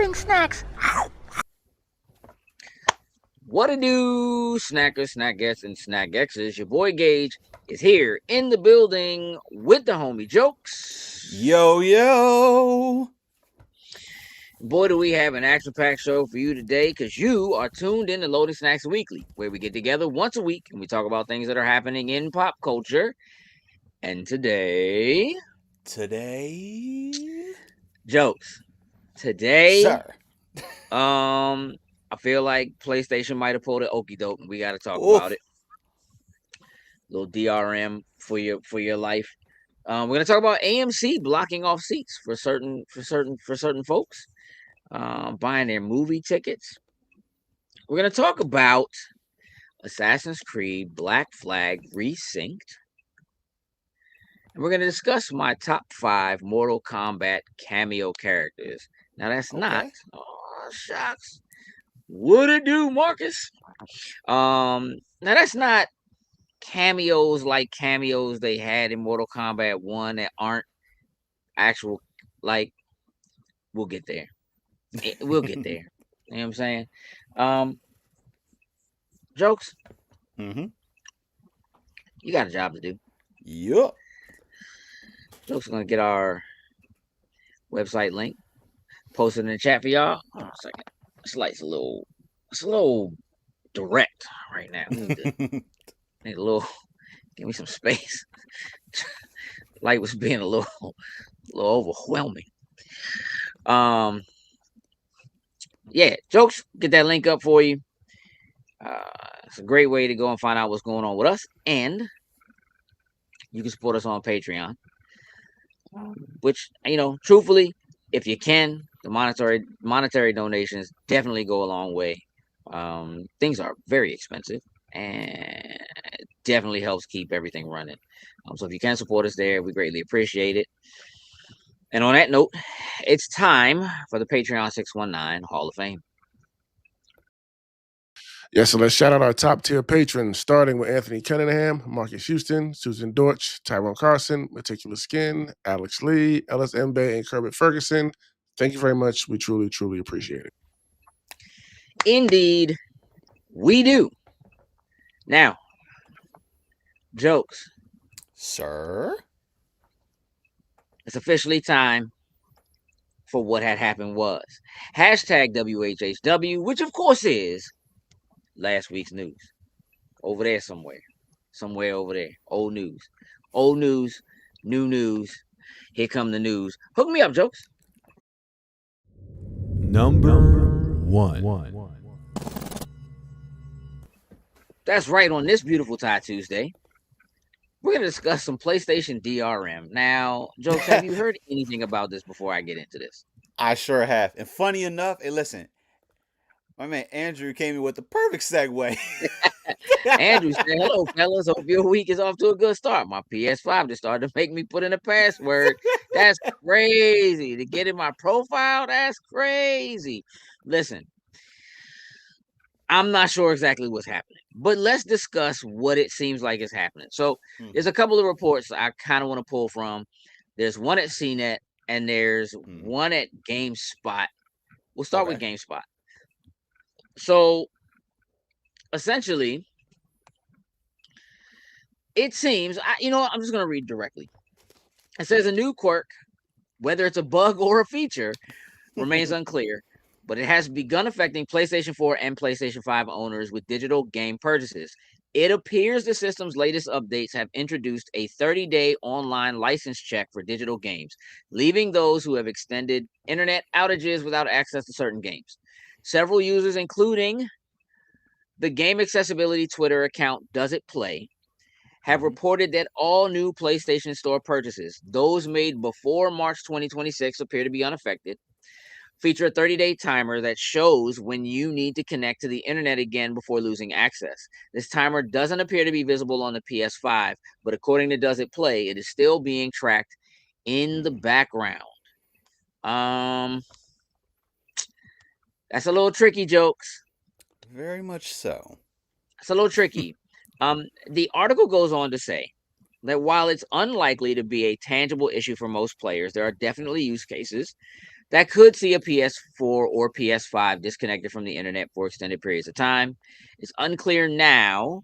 loading snacks. What to do, snackers, snackets, and snack X's? Your boy Gage is here in the building with the homie Jokes. Yo. Boy, do we have an action-packed show for you today, because you are tuned in to Loading Snacks Weekly, where we get together once a week and we talk about things that are happening in pop culture. And today, Jokes. Today, sir. I feel like PlayStation might have pulled an okie doke, and we got to talk about it. Little DRM for your life. We're gonna talk about AMC blocking off seats for certain folks, buying their movie tickets. We're gonna talk about Assassin's Creed Black Flag Resynced, and we're gonna discuss my top 5 Mortal Kombat cameo characters. Now that's not. Oh shucks. What it do, Marcus? Now that's not cameos like cameos they had in Mortal Kombat 1 that aren't actual, like, we'll get there. We'll get there. You know what I'm saying? Jokes? Mm-hmm. You got a job to do. Yup. Jokes are gonna get our website link posted in the chat for y'all. Hold on a second. This light's a little direct right now. Need a little, give me some space. Light was being a little overwhelming. Yeah, Jokes, get that link up for you. It's a great way to go and find out what's going on with us, and you can support us on Patreon. Which, truthfully, if you can, the monetary donations definitely go a long way. Things are very expensive, and it definitely helps keep everything running. So if you can support us there, we greatly appreciate it. And on that note, it's time for the Patreon 619 Hall of Fame. Yes, so let's shout out our top tier patrons, starting with Anthony Cunningham, Marcus Houston, Susan Dortch, Tyrone Carson, Meticulous Skin, Alex Lee, Ellis Mbe, and Kermit Ferguson. Thank you very much. We truly, truly appreciate it. Indeed, we do. Now, Jokes. Sir? It's officially time for What Had Happened Was. Hashtag WHHW, which of course is last week's news. Over there somewhere. Somewhere over there. Old news. Old news. New news. Here come the news. Hook me up, Jokes. Number one. That's right, on this beautiful Tie Tuesday, we're going to discuss some PlayStation DRM. Now, Jokes, have you heard anything about this before I get into this? I sure have. And funny enough, hey, listen, my man Andrew came in with the perfect segue. Andrew said, hello, fellas. Hope your week is off to a good start. My PS5 just started to make me put in a password. That's crazy. To get in my profile, that's crazy. Listen, I'm not sure exactly what's happening, but let's discuss what it seems like is happening. So there's a couple of reports I kind of want to pull from. There's one at CNET and there's one at GameSpot. We'll start with GameSpot. So essentially, it seems, I'm just going to read directly. It says a new quirk, whether it's a bug or a feature, remains unclear, but it has begun affecting PlayStation 4 and PlayStation 5 owners with digital game purchases. It appears the system's latest updates have introduced a 30-day online license check for digital games, leaving those who have extended internet outages without access to certain games. Several users, including the game accessibility Twitter account Does It Play, have reported that all new PlayStation Store purchases, those made before March 2026, appear to be unaffected. Feature a 30-day timer that shows when you need to connect to the internet again before losing access. This timer doesn't appear to be visible on the PS5, but according to Does It Play, it is still being tracked in the background. That's a little tricky, Jokes. Very much so. It's a little tricky. The article goes on to say that while it's unlikely to be a tangible issue for most players, there are definitely use cases that could see a PS4 or PS5 disconnected from the internet for extended periods of time. It's unclear now.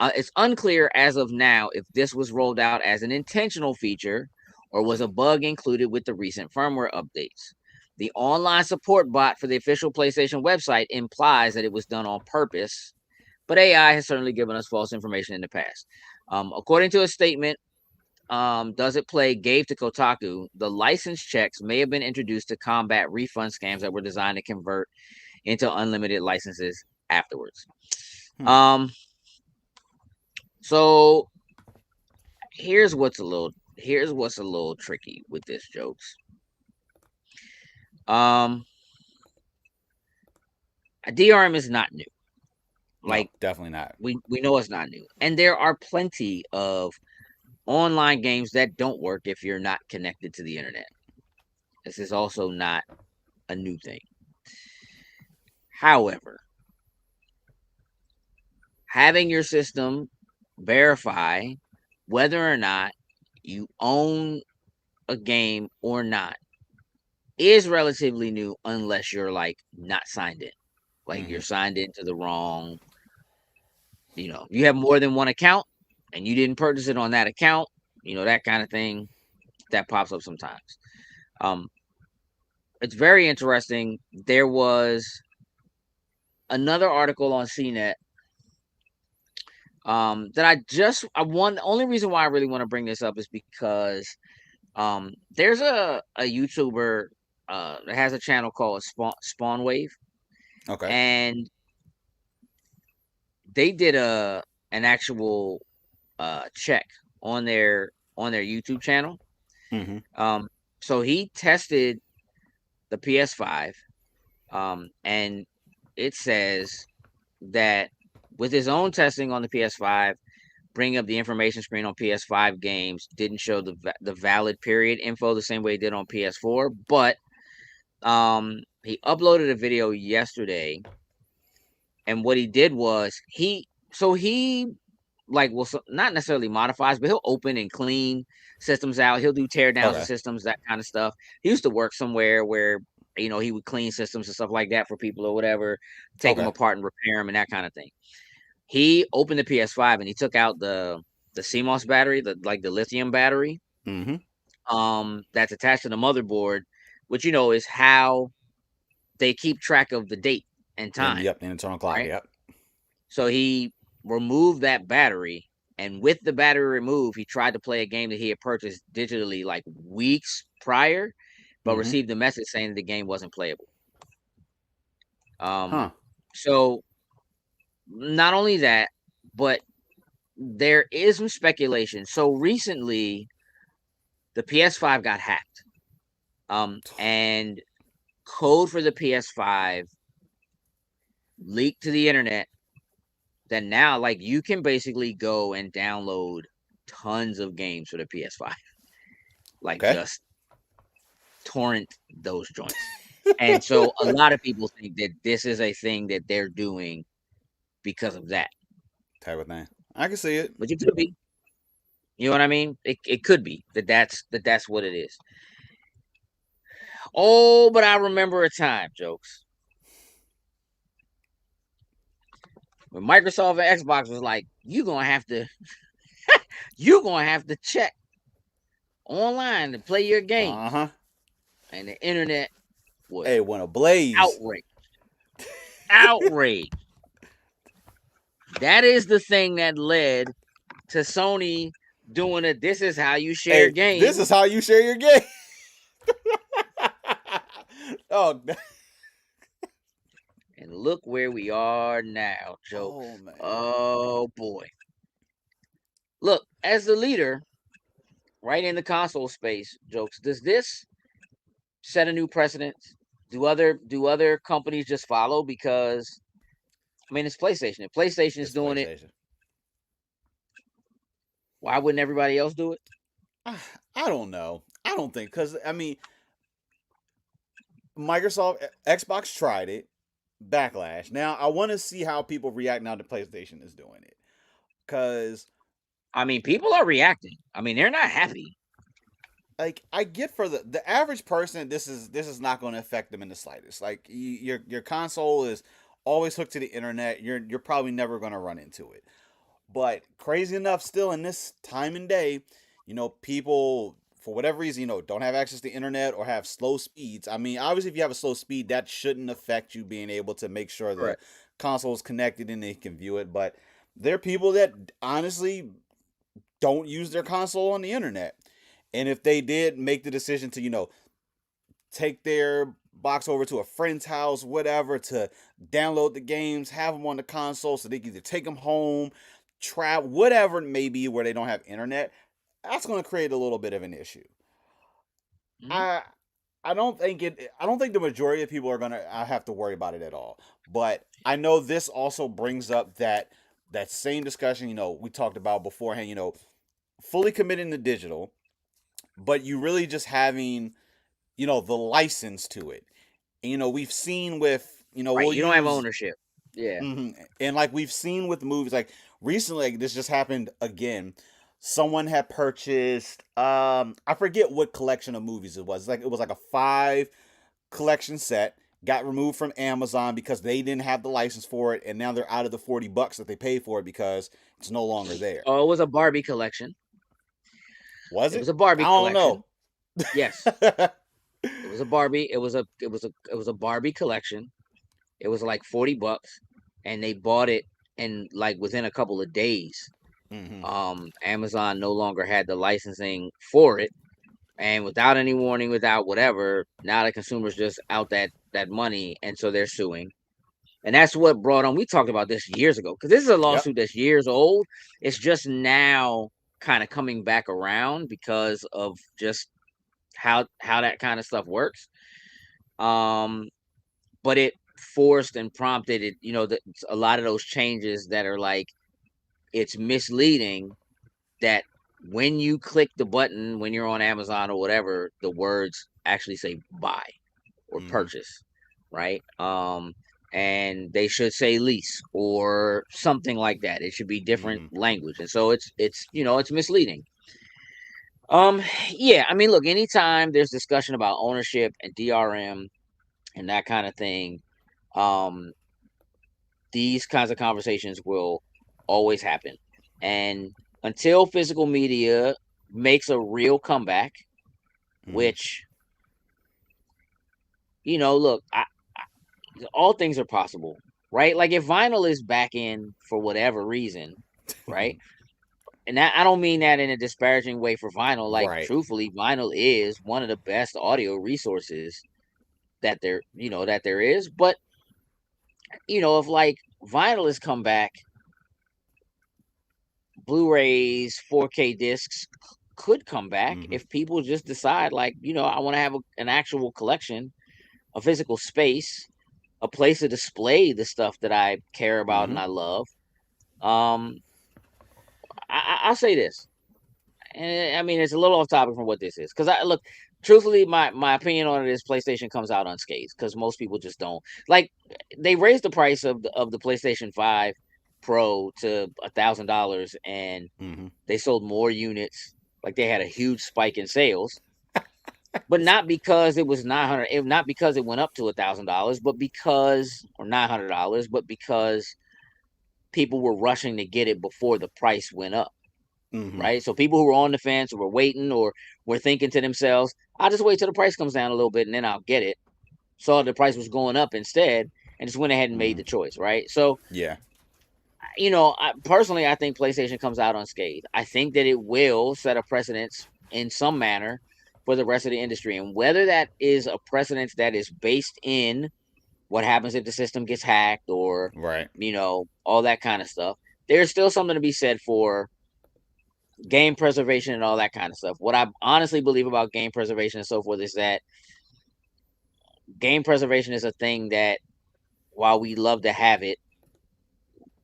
It's unclear as of now if this was rolled out as an intentional feature or was a bug included with the recent firmware updates. The online support bot for the official PlayStation website implies that it was done on purpose, but AI has certainly given us false information in the past. According to a statement, Does It Play gave to Kotaku, the license checks may have been introduced to combat refund scams that were designed to convert into unlimited licenses afterwards. So here's what's a little tricky with this, jokes. DRM is not new. Like, no, definitely not. We know it's not new. And there are plenty of online games that don't work if you're not connected to the internet. This is also not a new thing. However, having your system verify whether or not you own a game or not is relatively new, unless you're like not signed in. Like you're signed into the wrong, you have more than one account and you didn't purchase it on that account, that kind of thing that pops up sometimes. It's very interesting. There was another article on CNET that the only reason why I really want to bring this up is because there's a YouTuber that has a channel called Spawn Wave. Okay. And they did an actual check on their YouTube channel. So he tested the PS5, and it says that with his own testing on the PS5, bring up the information screen on PS5 games didn't show the valid period info the same way it did on PS4, but he uploaded a video yesterday, and what he did was he not necessarily modifies, but he'll open and clean systems out. He'll do tear downs of systems, that kind of stuff. He used to work somewhere where he would clean systems and stuff like that for people or whatever, take them apart and repair them and that kind of thing. He opened the PS5 and he took out the CMOS battery, the lithium battery, that's attached to the motherboard, which is how they keep track of the date and time. Yep, the internal clock. Right? Yep. So he removed that battery, and with the battery removed, he tried to play a game that he had purchased digitally like weeks prior, but received a message saying that the game wasn't playable. So not only that, but there is some speculation. So recently, the PS5 got hacked, and code for the PS5 leaked to the internet. That now, you can go and download tons of games for the PS5, just torrent those joints. And so a lot of people think that this is a thing that they're doing because of that type of thing. I can see it, but it could be. You know what I mean? It could be that's what it is. Oh, but I remember a time, jokes, when Microsoft and Xbox was like, you're gonna have to check online to play your game. And the internet was went ablaze. Outraged. That is the thing that led to Sony doing it. This is how you share games. This is how you share your game. Oh. And look where we are now, jokes. Oh, man. Oh boy. Look, as the leader, right in the console space, jokes, does this set a new precedent? Do other companies just follow? Because it's PlayStation. If PlayStation is doing it, why wouldn't everybody else do it? I don't know. I don't think, because Microsoft, Xbox tried it. Backlash. Now, I want to see how people react now that PlayStation is doing it. Because people are reacting. They're not happy. like I get for the average person, this is not going to affect them in the slightest. Like your console is always hooked to the internet. You're probably never going to run into it. But crazy enough, still in this time and day, people for whatever reason, don't have access to the internet or have slow speeds. I mean, obviously, if you have a slow speed, that shouldn't affect you being able to make sure the Correct. console is connected and they can view it. But there are people that honestly don't use their console on the internet. And if they did make the decision to, take their box over to a friend's house, whatever, to download the games, have them on the console so they can either take them home, travel, whatever it may be where they don't have internet, that's going to create a little bit of an issue. Mhm. I I don't think the majority of people are going to have to worry about it at all. But I know this also brings up that same discussion, we talked about beforehand, fully committing to digital, but you really just having, the license to it. And, we've seen with, Right. we'll You don't have use ownership. Yeah. and like we've seen with movies, like recently, like, this just happened again. Someone had purchased, I forget what collection of movies it was. Like it was like a 5 collection set. Got removed from Amazon because they didn't have the license for it, and now they're out of the $40 that they paid for it because it's no longer there. Oh, it was a Barbie collection. Was It was it? a I Barbie don't collection. know. Yes. It was a Barbie. It was a Barbie collection. It was like $40, and they bought it, and like within a couple of days, hmm Amazon no longer had the licensing for it, and without any warning, without whatever, now the consumers just out that money, and so they're suing. And that's what brought on. We talked about this years ago because this is a Yep. lawsuit that's years old. It's just now kind of coming back around because of just how that kind of stuff works. Um, but it forced and prompted it. A lot of those changes that are like it's misleading that when you click the button when you're on Amazon or whatever, the words actually say buy or hmm purchase, right? And they should say lease or something like that. It should be different hmm language, and so it's misleading. Yeah, I mean, look, anytime there's discussion about ownership and DRM and that kind of thing, um, these kinds of conversations will always happen. And until physical media makes a real comeback, hmm which, look, all things are possible, right? Like if vinyl is back in for whatever reason, right? And that, I don't mean that in a disparaging way for vinyl. Like Right. truthfully, vinyl is one of the best audio resources that there is. But if like vinyl has come back, Blu-rays, 4K discs could come back hmm if people just decide like, I want to have an actual collection, a physical space, a place to display the stuff that I care about and hmm I love. Um, I'll say this, and I mean it's a little off topic from what this is, because I look, truthfully, my opinion on it is PlayStation comes out unscathed because most people just don't like. They raised the price of the PlayStation 5 Pro to $1,000, and hmm they sold more units. Like they had a huge spike in sales, but not because it was 900, not because it went up to $1,000, but because or $900, but because people were rushing to get it before the price went up, hmm right? So people who were on the fence or were waiting or were thinking to themselves, I'll just wait till the price comes down a little bit and then I'll get it. Saw the price was going up instead and just went ahead and made hmm the choice, right? So, Yeah. personally, I think PlayStation comes out unscathed. I think that it will set a precedence in some manner for the rest of the industry. And whether that is a precedence that is based in what happens if the system gets hacked or, Right. all that kind of stuff, there's still something to be said for game preservation and all that kind of stuff. What I honestly believe about game preservation and so forth is that game preservation is a thing that, while we love to have it,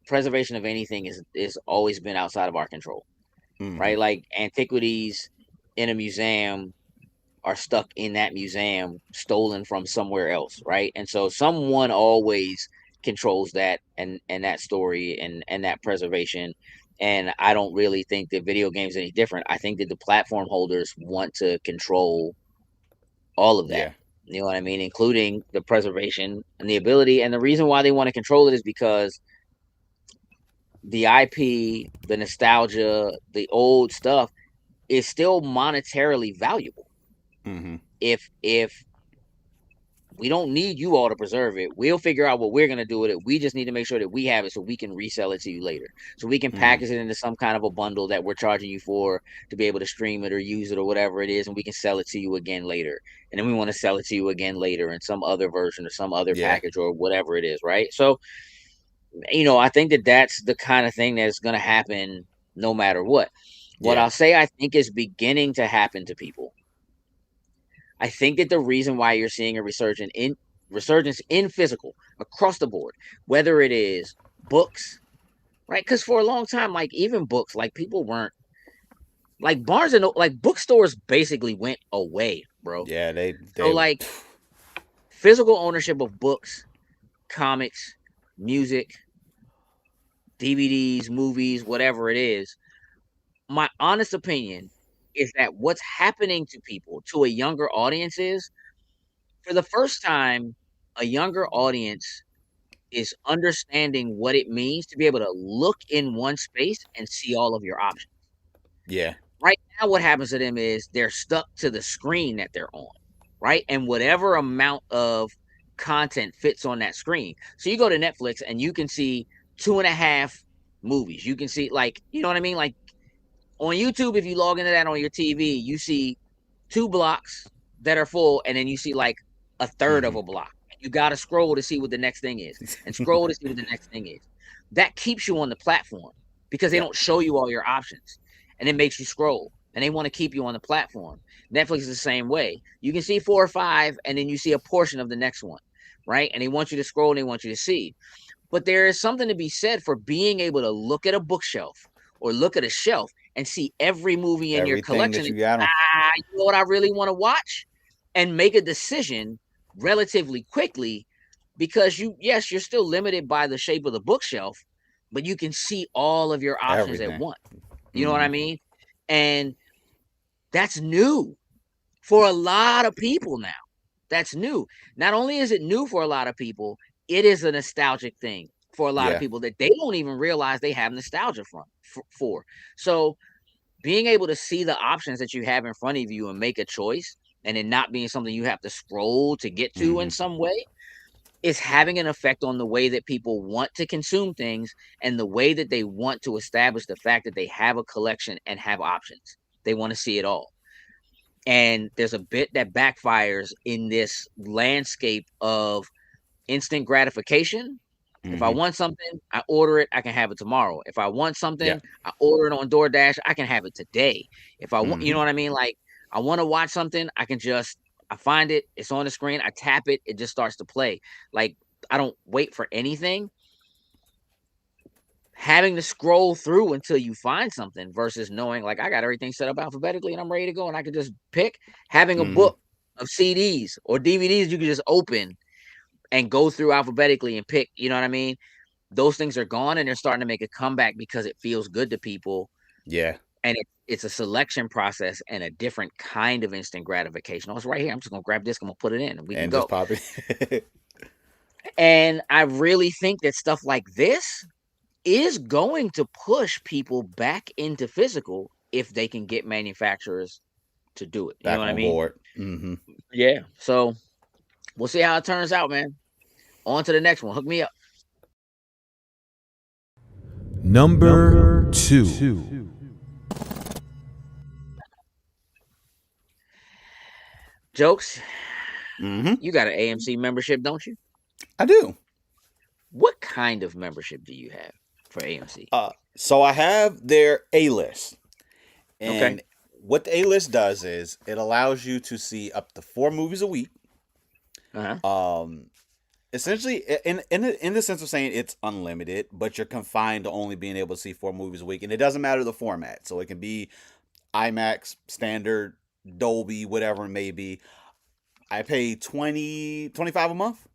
preservation of anything is always been outside of our control, hmm right? Like antiquities in a museum are stuck in that museum, stolen from somewhere else, right? And so someone always controls that and that story and that preservation. And I don't really think that video games are any different. I think that the platform holders want to control all of that. Yeah. You know what I mean? Including the preservation and the ability. And the reason why they want to control it is because the IP, the nostalgia, the old stuff is still monetarily valuable. Mm-hmm. If we don't need you all to preserve it, we'll figure out what we're going to do with it. We just need to make sure that we have it so we can resell it to you later. So we can Mm-hmm. package it into some kind of a bundle that we're charging you for to be able to stream it or use it or whatever it is, and we can sell it to you again later. And then we want to sell it to you again later in some other version or some other Yeah. package or whatever it is, right? So, I think that that's the kind of thing that's going to happen no matter what. What Yeah. I'll say I think is beginning to happen to people. I think that the reason why you're seeing a resurgence in physical across the board, whether it is books, right? Because for a long time, like even books, like people weren't like Barnes and like bookstores basically went away, bro. Yeah. So like physical ownership of books, comics, music, DVDs, movies, whatever it is. My honest opinion is that what's happening to people, to a younger audience, is for the first time, a younger audience is understanding what it means to be able to look in one space and see all of your options. Yeah. Right now, what happens to them is they're stuck to the screen that they're on, right? And whatever amount of content fits on that screen. So you go to Netflix and you can see 2.5 movies. You can see, like, you know what I mean? Like on YouTube, if you log into that on your TV, you see 2 blocks that are full, and then you see like a third of Mm-hmm. a block. You got to scroll to see what the next thing is, and scroll to see what the next thing is. That keeps you on the platform because they Yep. don't show you all your options, and it makes you scroll. And they want to keep you on the platform. Netflix is the same way. You can see 4 or 5, and then you see a portion of the next one, right? And they want you to scroll and they want you to see. But there is something to be said for being able to look at a bookshelf or look at a shelf and see every movie in your Everything collection. that you got on. You know what I really want to watch? And make a decision relatively quickly because you're still limited by the shape of the bookshelf, but you can see all of your options at Everything. once. You know what I Mm-hmm. mean? And that's new for a lot of people now. That's new. Not only is it new for a lot of people, it is a nostalgic thing for a lot of Yeah. people that they don't even realize they have nostalgia for. So being able to see the options that you have in front of you and make a choice and it not being something you have to scroll to get to in Mm-hmm. some way is having an effect on the way that people want to consume things and the way that they want to establish the fact that they have a collection and have options. They want to see it all. And there's a bit that backfires in this landscape of instant gratification. If I Mm-hmm. want something, I order it, I can have it tomorrow. If I want Yeah. something, I order it on DoorDash, I can have it today. If I want, you Mm-hmm. know what I mean? Like I want to watch something, I find it, it's on the screen, I tap it, it just starts to play. Like I don't wait for anything. Having to scroll through until you find something versus knowing like I got everything set up alphabetically and I'm ready to go and I can just pick. Having a Mm-hmm. book of CDs or DVDs you can just open and go through alphabetically and pick, you know what I mean? Those things are gone and they're starting to make a comeback because it feels good to people. Yeah. And it's a selection process and a different kind of instant gratification. Oh, it's right here. I'm just gonna grab this, I'm gonna put it in and we can And go. just pop it. And I really think that stuff like this is going to push people back into physical if they can get manufacturers to do it. You know Back what I on mean? board. Mm-hmm. Yeah. So we'll see how it turns out, man. On to the next one. Hook me up. Number 2. Jokes. Mm-hmm. You got an AMC membership, don't you? I do. What kind of membership do you have for AMC? So I have their A-List. Okay. And what the A-List does is it allows you to see up to 4 movies a week. Uh-huh. Essentially, in the sense of saying it's unlimited, but you're confined to only being able to see 4 movies a week, and it doesn't matter the format. So it can be IMAX, standard, Dolby, whatever it may be. I pay $25 a month,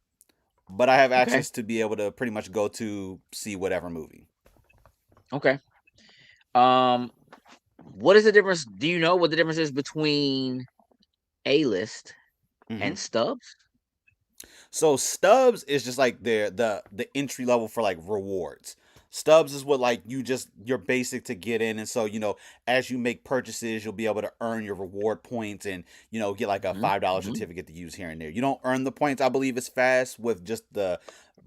but I have Okay. access to be able to pretty much go to see whatever movie. Okay. What is the difference? Do you know what the difference is between A-List and Stubs? So Stubs is just like the entry level for like rewards. Stubs is what like you're basic to get in, and so as you make purchases, you'll be able to earn your reward points and get like a $5 certificate to use here and there. You don't earn the points, I believe, as fast with just the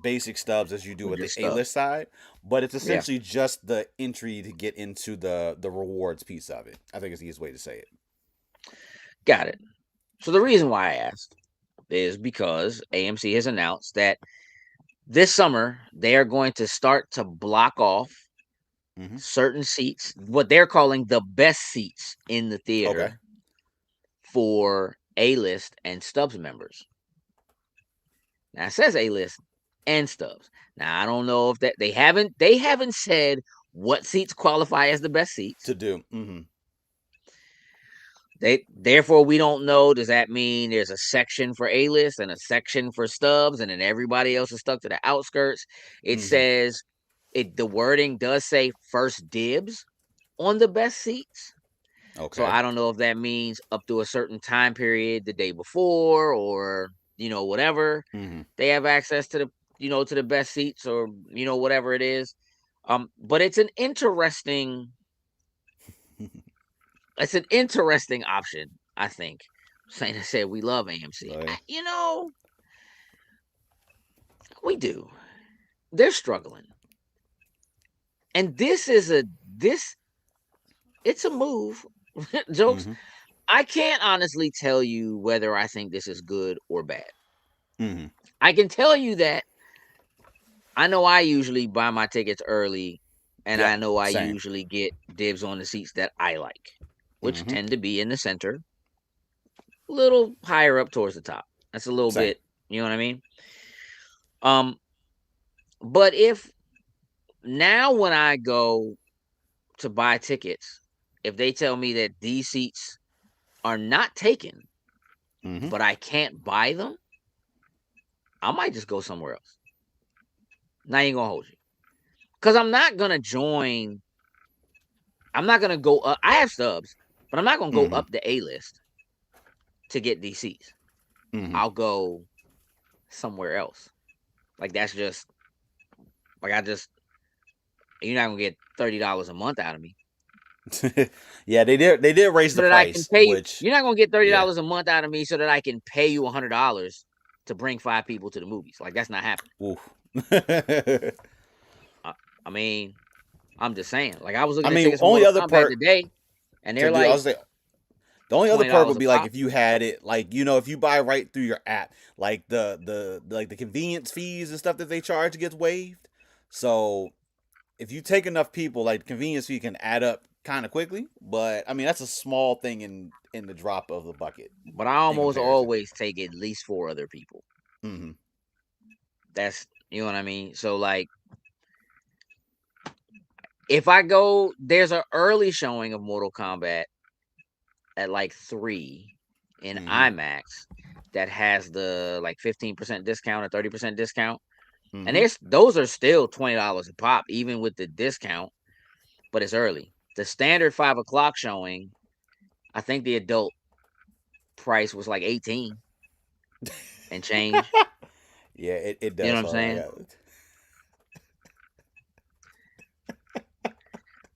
basic Stubs as you do with Your the Stubs. A-List side, but it's Yeah. essentially just the entry to get into the rewards piece of it. I think it's the easiest way to say it. Got it. So the reason why I asked is because AMC has announced that this summer they are going to start to block off certain seats, what they're calling the best seats in the theater for A-List and Stubs members. Now it says A-List and Stubs. Now I don't know if that they haven't said what seats qualify as the best seats to do. Therefore we don't know. Does that mean there's a section for A-List and a section for Stubs, and then everybody else is stuck to the outskirts? It says the wording does say first dibs on the best seats. Okay. So I don't know if that means up to a certain time period the day before, or whatever, they have access to the to the best seats, or whatever it is. But it's an interesting option, I think. Saying I said we love AMC. We do. They're struggling. And this is it's a move. Jokes. I can't honestly tell you whether I think this is good or bad. I can tell you that I know I usually buy my tickets early, and I know I usually get dibs on the seats that I like, which tend to be in the center, a little higher up towards the top. That's a little bit, you know what I mean? But if now when I go to buy tickets, if they tell me that these seats are not taken, but I can't buy them, I might just go somewhere else. Not even gonna hold you, because I'm not gonna join. I'm not gonna go up. I have Stubs, but I'm not gonna go up the A-List to get these seats. I'll go somewhere else. Like that's just like you're not gonna get $30 a month out of me. Yeah, they did raise the price. You're not gonna get $30 a month out of me so that I can pay you $100 to bring 5 people to the movies. Like that's not happening. Oof. I mean, I'm just saying. Like I was looking at tickets for Mortal Kombat today, and they're like, the only other part would be like if you had it, like if you buy right through your app, like the convenience fees and stuff that they charge gets waived. So if you take enough people, like the convenience fee can add up kind of quickly. But I mean that's a small thing in the drop of the bucket. But I almost always take at least 4 other people. That's what I mean. So like, if I go, there's an early showing of Mortal Kombat at like 3 in IMAX that has the like 15% discount or 30% discount. And those are still $20 a pop, even with the discount, but it's early. The standard 5 o'clock showing, I think the adult price was like 18 and change. Yeah, it does. You know what I'm saying?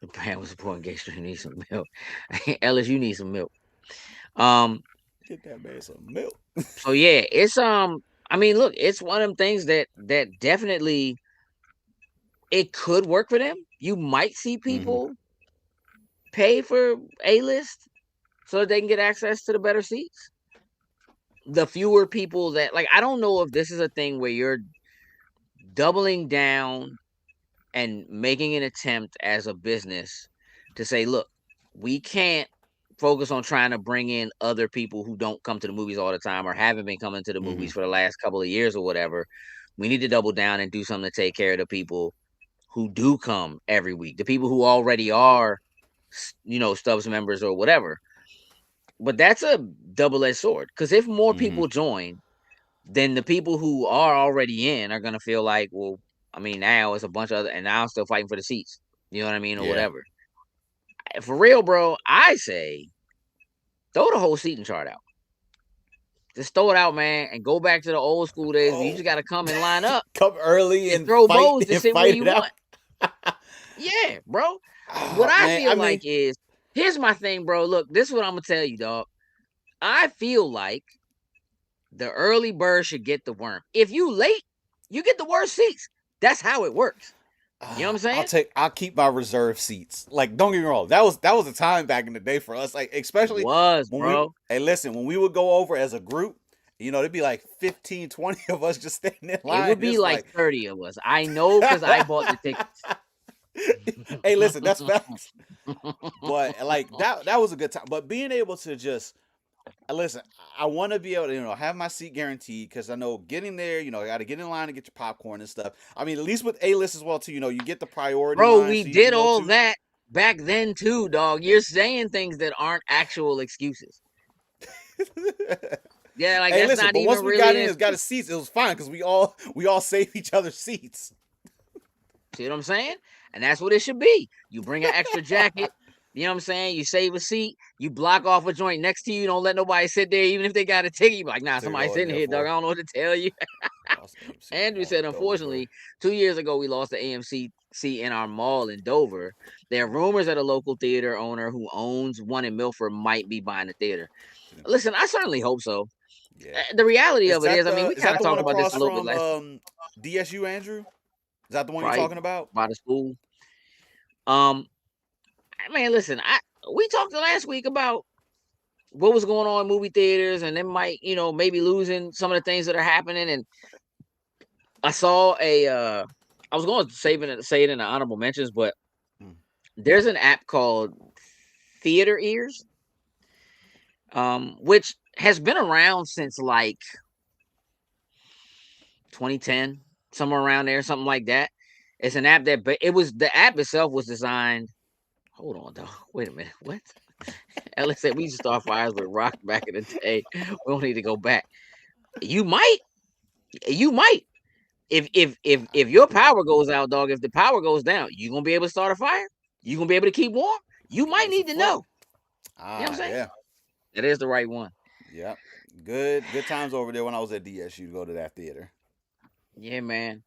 The brand was supporting Gage. You need some milk. Ellis, you need some milk. Get that man some milk. So yeah, it's I mean, look, it's one of them things that definitely it could work for them. You might see people pay for A-List so that they can get access to the better seats. The fewer people that like, I don't know if this is a thing where you're doubling down and making an attempt as a business to say, look, we can't focus on trying to bring in other people who don't come to the movies all the time or haven't been coming to the movies for the last couple of years or whatever. We need to double down and do something to take care of the people who do come every week, the people who already are, Stubs members or whatever. But that's a double-edged sword, because if more people join, then the people who are already in are going to feel like, well, I mean, now it's a bunch of other, and now I'm still fighting for the seats. You know what I mean? Or whatever. For real, bro, I say throw the whole seating chart out. Just throw it out, man, and go back to the old school days where you just got to come and line up Come early and and throw fight bows to and sit where fight you it out. want. Yeah, bro. What Oh, I man, feel like is, here's my thing, bro. Look, this is what I'm gonna tell you, dog. I feel like the early bird should get the worm. If you late, you get the worst seats. That's how it works. You know what I'm saying? I'll keep my reserve seats. Like, don't get me wrong, that was a time back in the day for us. Like, especially when bro. hey, listen, when we would go over as a group, there'd be like 15, 20 of us just standing in line. It would be like 30 of us. I know because I bought the tickets. Hey, listen, that's facts. But like that was a good time. But being able to just listen, I want to be able to have my seat guaranteed, because I know getting there, you got to get in line to get your popcorn and stuff. I mean, at least with A-List as well too. You get the priority. Bro, line we so you did can go all to. that back then too, dog. You're saying things that aren't actual excuses. Yeah, like Hey, that's listen, not but even once we really got an in and got a excuse. seats, it was fine because we all save each other's seats. See what I'm saying? And that's what it should be. You bring an extra jacket. You know what I'm saying? You save a seat. You block off a joint next to you. Don't let nobody sit there, even if they got a ticket. You be like, nah, To somebody go in sitting there here, dog. for. I don't know what to tell you. Lost AMC Andrew on said, Dover. unfortunately, 2 years ago we lost the AMC seat in our mall in Dover. There are rumors that a local theater owner who owns one in Milford might be buying the theater. Listen, I certainly hope so. Yeah. The reality Is of it that is, I mean, we is kind that of the one talked about this across a little bit last from DSU, Andrew? Is that the one you're right talking about? by the school. Um, man, listen, we talked last week about what was going on in movie theaters, and then might, maybe losing some of the things that are happening. And I saw I was going to say it in the honorable mentions, but there's an app called Theater Ears, which has been around since like 2010, somewhere around there, something like that. It's an app that, but the app itself was designed. Hold on, dog. Wait a minute. What? Ellis said we used to start fires with rock back in the day. We don't need to go back. You might. If your power goes out, dog. If the power goes down, you gonna be able to start a fire. You gonna be able to keep warm. You might Give us a need to flip. know. You know what I'm saying? Yeah. That is the right one. Yep. Good times over there when I was at DSU to go to that theater. Yeah, man.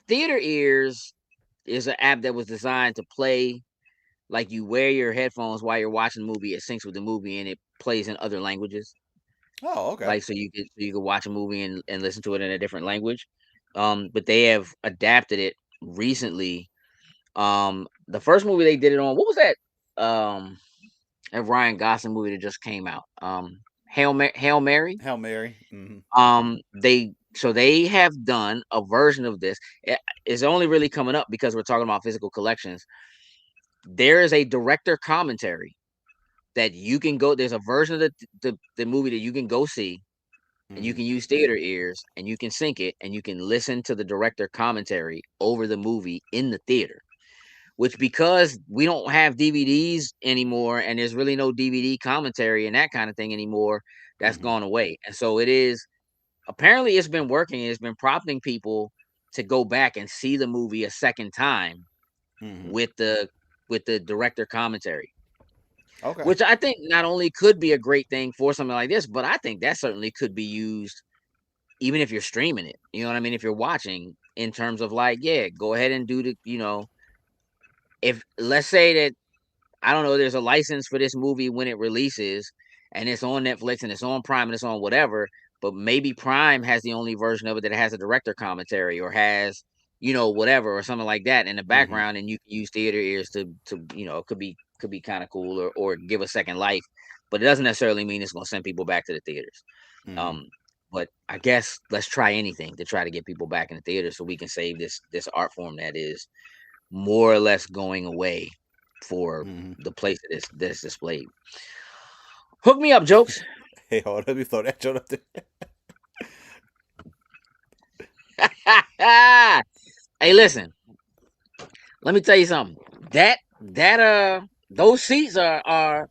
Theater Ears is an app that was designed to play like you wear your headphones while you're watching the movie. It syncs with the movie and it plays in other languages. Oh, okay. Like so you could watch a movie and listen to it in a different language. But they have adapted it recently. The first movie they did it on, what was that? A Ryan Gosling movie that just came out. Hail Mary. Hail Mary. They have done a version of this. It's only really coming up because we're talking about physical collections. There is a director commentary that you can go. There's a version of the movie that you can go see, and you can use Theater Ears, and you can sync it, and you can listen to the director commentary over the movie in the theater. Which, because we don't have DVDs anymore, and there's really no DVD commentary and that kind of thing anymore, that's gone away. And so it is. Apparently, it's been working. It's been prompting people to go back and see the movie a second time with the director commentary. Okay. Which I think not only could be a great thing for something like this, but I think that certainly could be used even if you're streaming it. You know what I mean? If you're watching, in terms of like, yeah, go ahead and do if let's say that, I don't know, there's a license for this movie when it releases and it's on Netflix and it's on Prime and it's on whatever, but maybe Prime has the only version of it that has a director commentary or has, whatever or something like that in the background, and you can use Theater Ears to it could be kind of cool or give a second life, but it doesn't necessarily mean it's going to send people back to the theaters. But I guess let's try anything to try to get people back in the theater so we can save this art form that is more or less going away for the place that is displayed. Hook me up, jokes. Hey, hold on, let me throw that joke up there. Hey, listen. Let me tell you something. Those seats are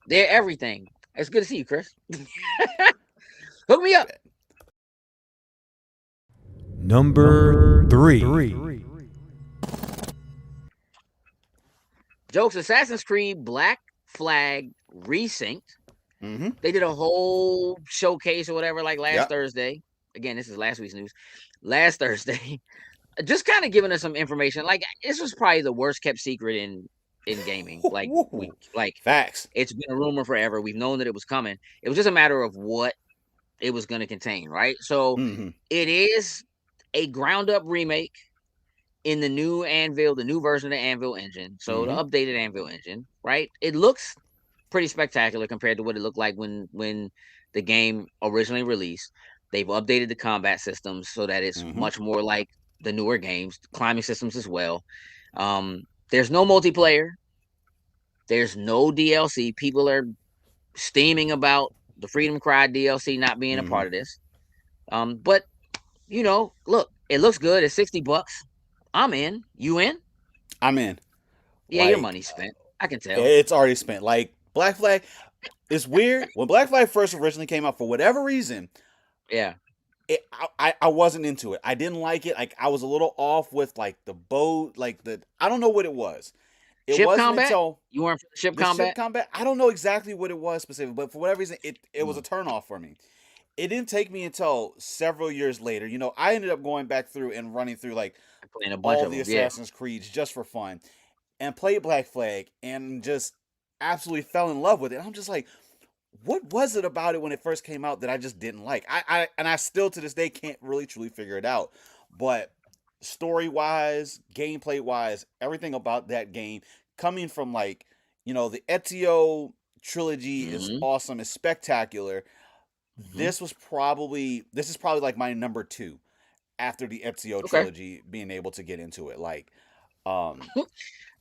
they're everything. It's good to see you, Chris. Hook me up. Number 3. Jokes, Assassin's Creed Black Flag Resynced. Mm-hmm. They did a whole showcase or whatever like last Yep. Thursday. Again, this is last week's news. Last Thursday, just kind of giving us some information. Like this was probably the worst kept secret in gaming. Facts. It's been a rumor forever. We've known that it was coming. It was just a matter of what it was going to contain, right? So Mm-hmm. it is a ground up remake in the new Anvil, the new version of the Anvil engine. So the updated Anvil engine, right? It looks pretty spectacular compared to what it looked like when the game originally released. They've updated the combat systems so that it's much more like the newer games, climbing systems as well. There's no multiplayer. There's no DLC. People are steaming about the Freedom Cry DLC not being a part of this. But you know, look, it looks good. It's $60. I'm in. You in? I'm in. Yeah, your money's spent. I can tell. It's already spent. Like Black Flag, it's weird. When Black Flag first originally came out, for whatever reason, yeah, I wasn't into it. I didn't like it. Like I was a little off with like the bow, like I don't know what it was. It ship wasn't combat? until You weren't for the ship the combat? ship combat. I don't know exactly what it was specifically, but for whatever reason, it was a turnoff for me. It didn't take me until several years later. You know, I ended up going back through and running through like Playing a bunch all of the them, yeah. Assassin's Creeds just for fun, and played Black Flag and just absolutely fell in love with it. I'm just like, what was it about it when it first came out that I just didn't like? I still to this day can't really truly figure it out. But story wise, gameplay wise, everything about that game coming from like, you know, the Ezio trilogy is awesome, is spectacular. This is probably like my number 2 after the Ezio trilogy, being able to get into it. Like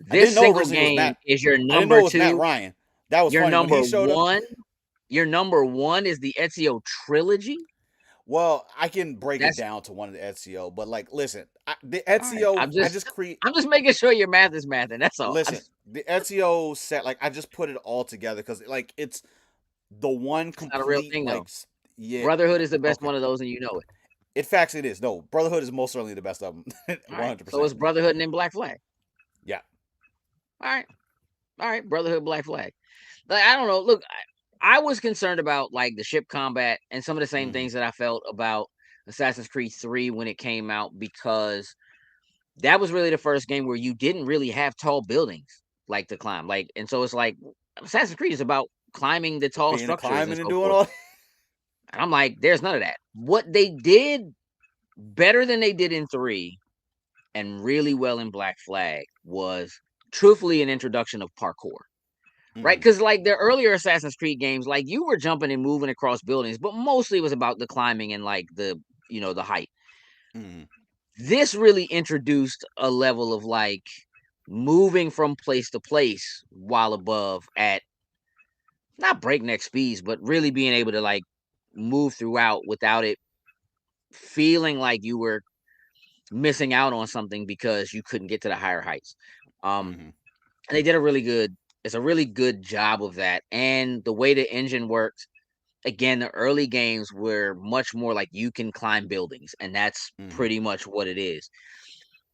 this single game is your number 2. I didn't know it was Matt Ryan. That was your funny. Number when he showed one. Up, your number 1 is the Ezio trilogy. Well, I can break it down to one of the Ezio, but like, listen, the Ezio, right, I'm just making sure your math is mathing. That's all. Listen, the Ezio set, like, I just put it all together because, like, it's the one complete, not a real thing, like, though. Yeah, Brotherhood is the best one of those, and you know it. In fact, it is. No, Brotherhood is most certainly the best of them. 100%. Right. So it's Brotherhood and then Black Flag. Yeah. All right. Brotherhood, Black Flag. Like, I don't know. Look, I was concerned about like the ship combat and some of the same things that I felt about Assassin's Creed 3 when it came out, because that was really the first game where you didn't really have tall buildings like to climb. Like, and so it's like Assassin's Creed is about climbing the tall structures climbing and doing all. And I'm like, there's none of that. What they did better than they did in 3 and really well in Black Flag was truthfully an introduction of parkour. Right? Because like the earlier Assassin's Creed games, like you were jumping and moving across buildings, but mostly it was about the climbing and like the height. This really introduced a level of like moving from place to place while above at not breakneck speeds, but really being able to like move throughout without it feeling like you were missing out on something because you couldn't get to the higher heights. And they did it's a really good job of that. And the way the engine worked, again, the early games were much more like you can climb buildings, and that's pretty much what it is.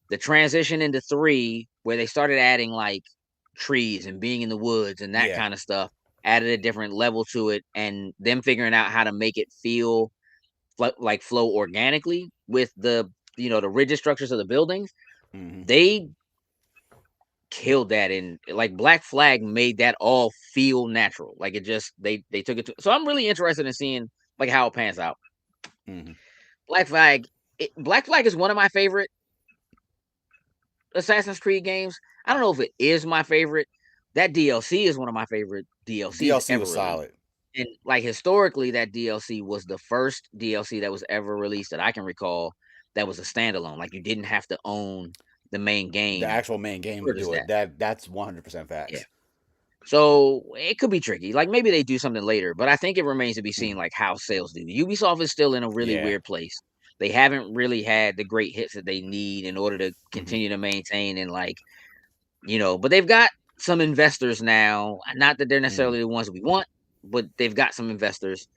The transition into 3, where they started adding like trees and being in the woods and that kind of stuff, added a different level to it, and them figuring out how to make it feel like flow organically with the the rigid structures of the buildings. They killed that, and like Black Flag made that all feel natural. Like it just they took it to, so I'm really interested in seeing like how it pans out. Black Flag is one of my favorite Assassin's Creed games. I don't know if it is my favorite. That DLC is one of my favorite DLCs. DLC was solid. And like historically, that DLC was the first DLC that was ever released that I can recall that was a standalone. Like you didn't have to own the main game. The actual main game to do it. That's 100% facts. Yeah. So it could be tricky. Like maybe they do something later, but I think it remains to be seen like how sales do. Ubisoft is still in a really weird place. They haven't really had the great hits that they need in order to continue to maintain and like, but they've got some investors now. Not that they're necessarily the ones we want, but they've got some investors.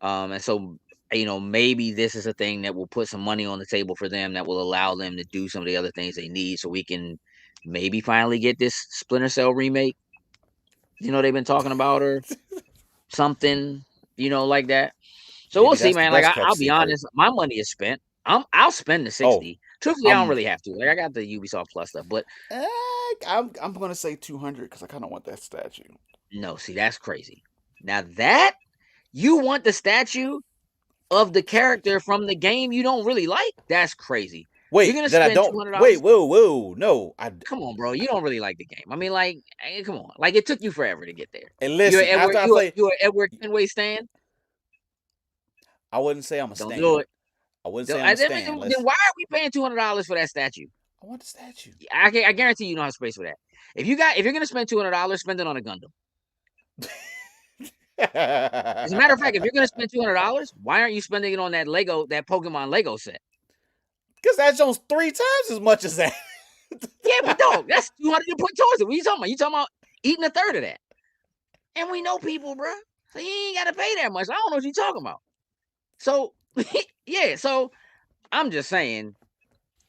And so, maybe this is a thing that will put some money on the table for them that will allow them to do some of the other things they need so we can maybe finally get this Splinter Cell remake. You know, they've been talking about or something, you know, like that. So Maybe we'll see, that's the man. Like best kept I'll be secret. honest, my money is spent. I'll spend the Oh, 60. Truthfully, I don't I'm really have to. Like I got the Ubisoft Plus stuff, but I'm gonna say 200 because I kind of want that statue. no, see, that's crazy. Now that you want the statue of the character from the game you don't really like, that's crazy. You're Wait, gonna that I spend don't. Wait, $200. whoa, no. Come on, bro. You don't really like the game. I mean, like, come on. Like it took you forever to get there. And You're listen, Edward. after I play, You're Edward Kenway stan. I wouldn't say I'm a Don't stan. do it. I wouldn't Then say I'm a stan. why are we paying $200 for that statue? I want the statue. I guarantee you don't have space for that. If you're gonna spend $200, spend it on a Gundam. As a matter of fact, if you're gonna spend $200, why aren't you spending it on that Pokemon Lego set? Because that shows 3 times as much as that. Yeah, but dog, that's 200 to put towards it. What are you talking about? You talking about eating a third of that? And we know people, bro. So you ain't gotta pay that much. I don't know what you're talking about. So yeah, so I'm just saying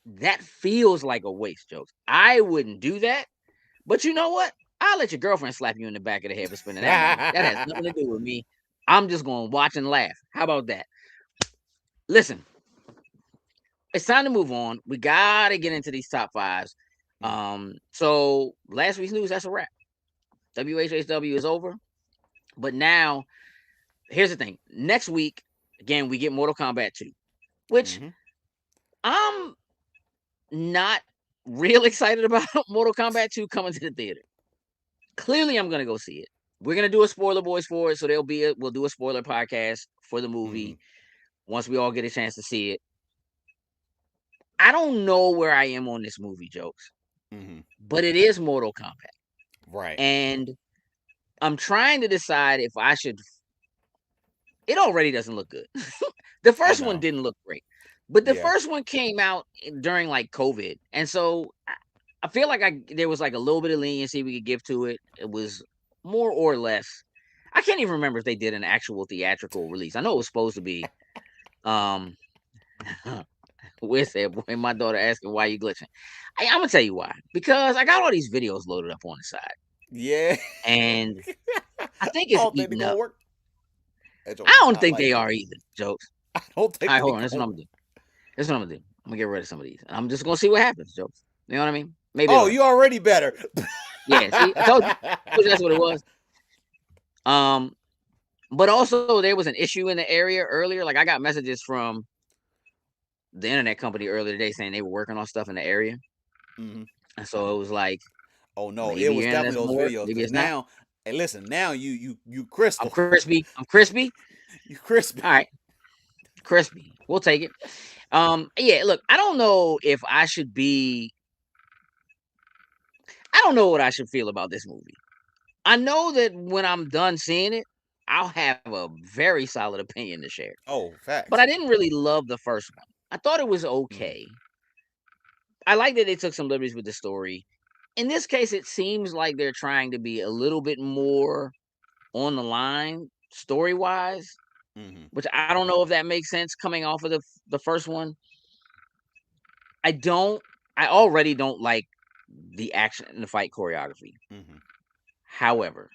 that feels like a waste, jokes. I wouldn't do that, but you know what? I'll let your girlfriend slap you in the back of the head for spending that money. That has nothing to do with me. I'm just gonna watch and laugh. How about that? Listen, it's time to move on. We gotta get into these top fives. So last week's news, that's a wrap. WHHW is over. But now, here's the thing. Next week, again, we get Mortal Kombat 2, which I'm not real excited about Mortal Kombat 2 coming to the theater. Clearly, I'm gonna go see it. We're gonna do a spoiler boys for it, so we'll do a spoiler podcast for the movie once we all get a chance to see it. I don't know where I am on this movie, jokes, but it is Mortal Kombat, Right. and I'm trying to decide if I should. It already doesn't look good. The first one didn't look great, but the first one came out during like COVID, and so I feel like there was like a little bit of leniency we could give to it. It was more or less. I can't even remember if they did an actual theatrical release. I know it was supposed to be. Where's that boy? My daughter asking why you glitching. I'm gonna tell you why. Because I got all these videos loaded up on the side. Yeah. And I think it's eating up. Work. I don't think they are either, jokes. I don't think. All right, hold on. That's what I'm gonna do. I'm gonna get rid of some of these. I'm just gonna see what happens, jokes. You know what I mean? Maybe. Oh, you already better. Yeah. See, I told you that's what it was. But also there was an issue in the area earlier. Like I got messages from the internet company earlier today saying they were working on stuff in the area. And so it was like, oh no, it was definitely those videos. Because now, hey, listen, now you crystal. I'm crispy. You crispy. All right, crispy. We'll take it. Yeah. Look, I don't know if I should be. I don't know what I should feel about this movie. I know that when I'm done seeing it, I'll have a very solid opinion to share. Oh, facts. But I didn't really love the first one. I thought it was okay. I like that they took some liberties with the story. In this case, it seems like they're trying to be a little bit more on the line story-wise, which I don't know if that makes sense coming off of the first one. I already don't like the action and the fight choreography. However,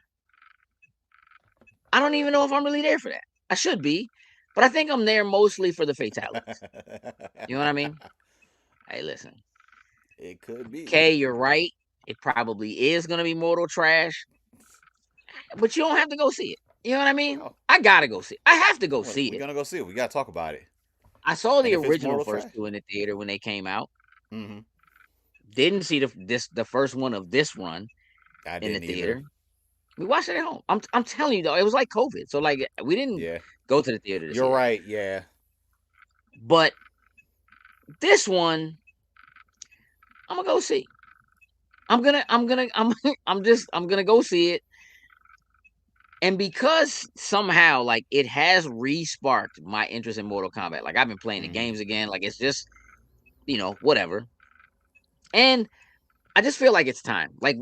I don't even know if I'm really there for that. I should be, but I think I'm there mostly for the fatalities. You know what I mean? Hey, listen. It could be. Okay, you're right. It probably is going to be mortal trash, but you don't have to go see it. You know what I mean? I got to go see it. I have to go see it. We're going to go see it. We got to talk about it. I saw the original first two in the theater when they came out. Didn't see the first one of this run in the theater. Either. We watched it at home. I'm telling you though, it was like COVID. So like we didn't go to the theater to see it. You're right, yeah. But this one I'm gonna go see. I'm gonna go see it. And because somehow like it has re-sparked my interest in Mortal Kombat. Like I've been playing the games again. Like it's just, whatever. And I just feel like it's time. Like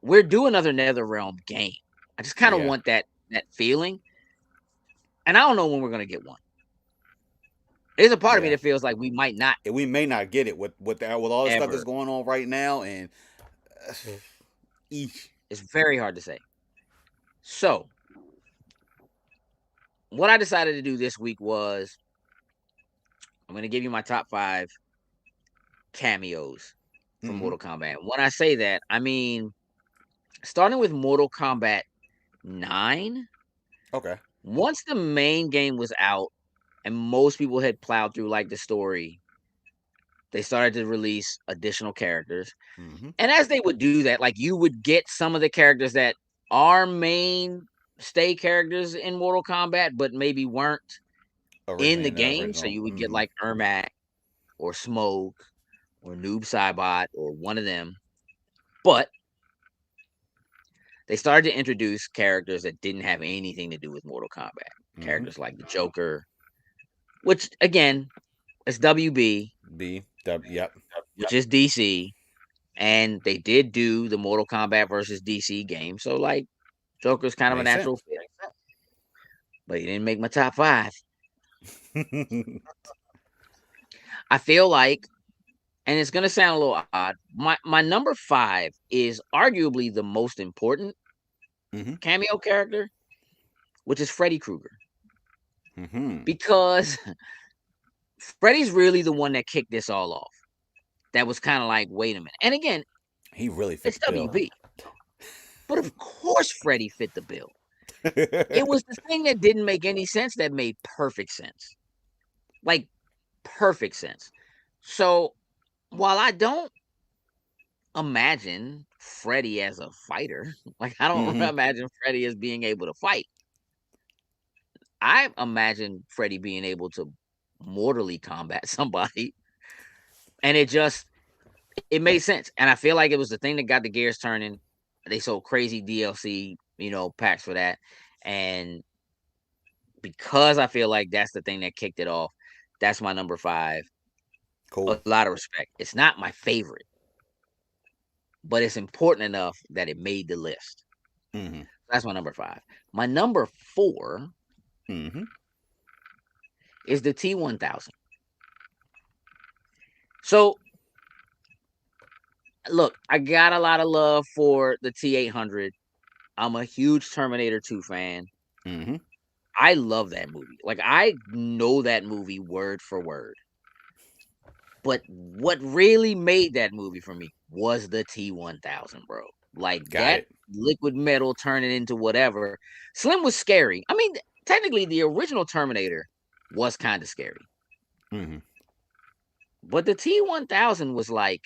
we're doing another NetherRealm game. I just kind of want that feeling. And I don't know when we're gonna get one. There's a part of me Yeah. that feels like we might not And we may not get it with all the stuff that's ever. going on right now, and eesh. It's very hard to say. So, what I decided to do this week was I'm going to give you my top 5 cameos from Mhm. Mortal Kombat. When I say that, I mean starting with Mortal Kombat 9. Okay. Once the main game was out and most people had plowed through like the story, they started to release additional characters. Mm-hmm. And as they would do that, like you would get some of the characters that are mainstay characters in Mortal Kombat, but maybe weren't in Originally the in the game. So original. you would get Mm-hmm. like Ermac or Smoke or Noob Saibot or one of them. But they started to introduce characters that didn't have anything to do with Mortal Kombat. Mm-hmm. Characters like the Joker, which again, it's WB, Yep. which is DC. And they did do the Mortal Kombat versus DC game. So, like, Joker's kind of a Makes natural fit. But he didn't make my top 5. I feel like, and it's going to sound a little odd, my number 5 is arguably the most important Mm-hmm. cameo character, which is Freddy Krueger. Mm-hmm. Because Freddy's really the one that kicked this all off. That was kind of like, wait a minute. And again, He really fits it's the bill. WB. But of course Freddy fit the bill. It was the thing that didn't make any sense that made perfect sense. Like, perfect sense. So, while I don't imagine Freddy as a fighter, like, I don't Mhm. imagine Freddy as being able to fight. I imagine Freddy being able to mortally combat somebody. And it made sense. And I feel like it was the thing that got the gears turning. They sold crazy DLC, packs for that. And because I feel like that's the thing that kicked it off, that's my number 5. Cool. A lot of respect. It's not my favorite, but it's important enough that it made the list. Mm-hmm. That's my number 5. My number 4 Mm-hmm. is the T-1000. So, look, I got a lot of love for the T-800. I'm a huge Terminator 2 fan. Mm-hmm. I love that movie. Like, I know that movie word for word. But what really made that movie for me was the T-1000, bro. Like, Got that it. liquid metal turning into whatever. Slim was scary. I mean, technically, the original Terminator was kind of scary. Mm-hmm. But the T-1000 was like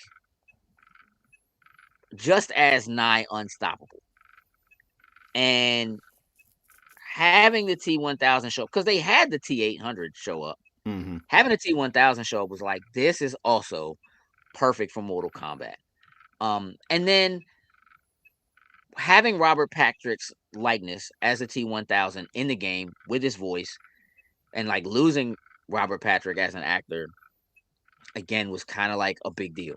just as nigh unstoppable. And having the T-1000 show, because they had the T-800 show up, Mm-hmm. having the T-1000 show up was like, this is also perfect for Mortal Kombat. And then having Robert Patrick's likeness as a T-1000 in the game with his voice, and like losing Robert Patrick as an actor again was kind of like a big deal.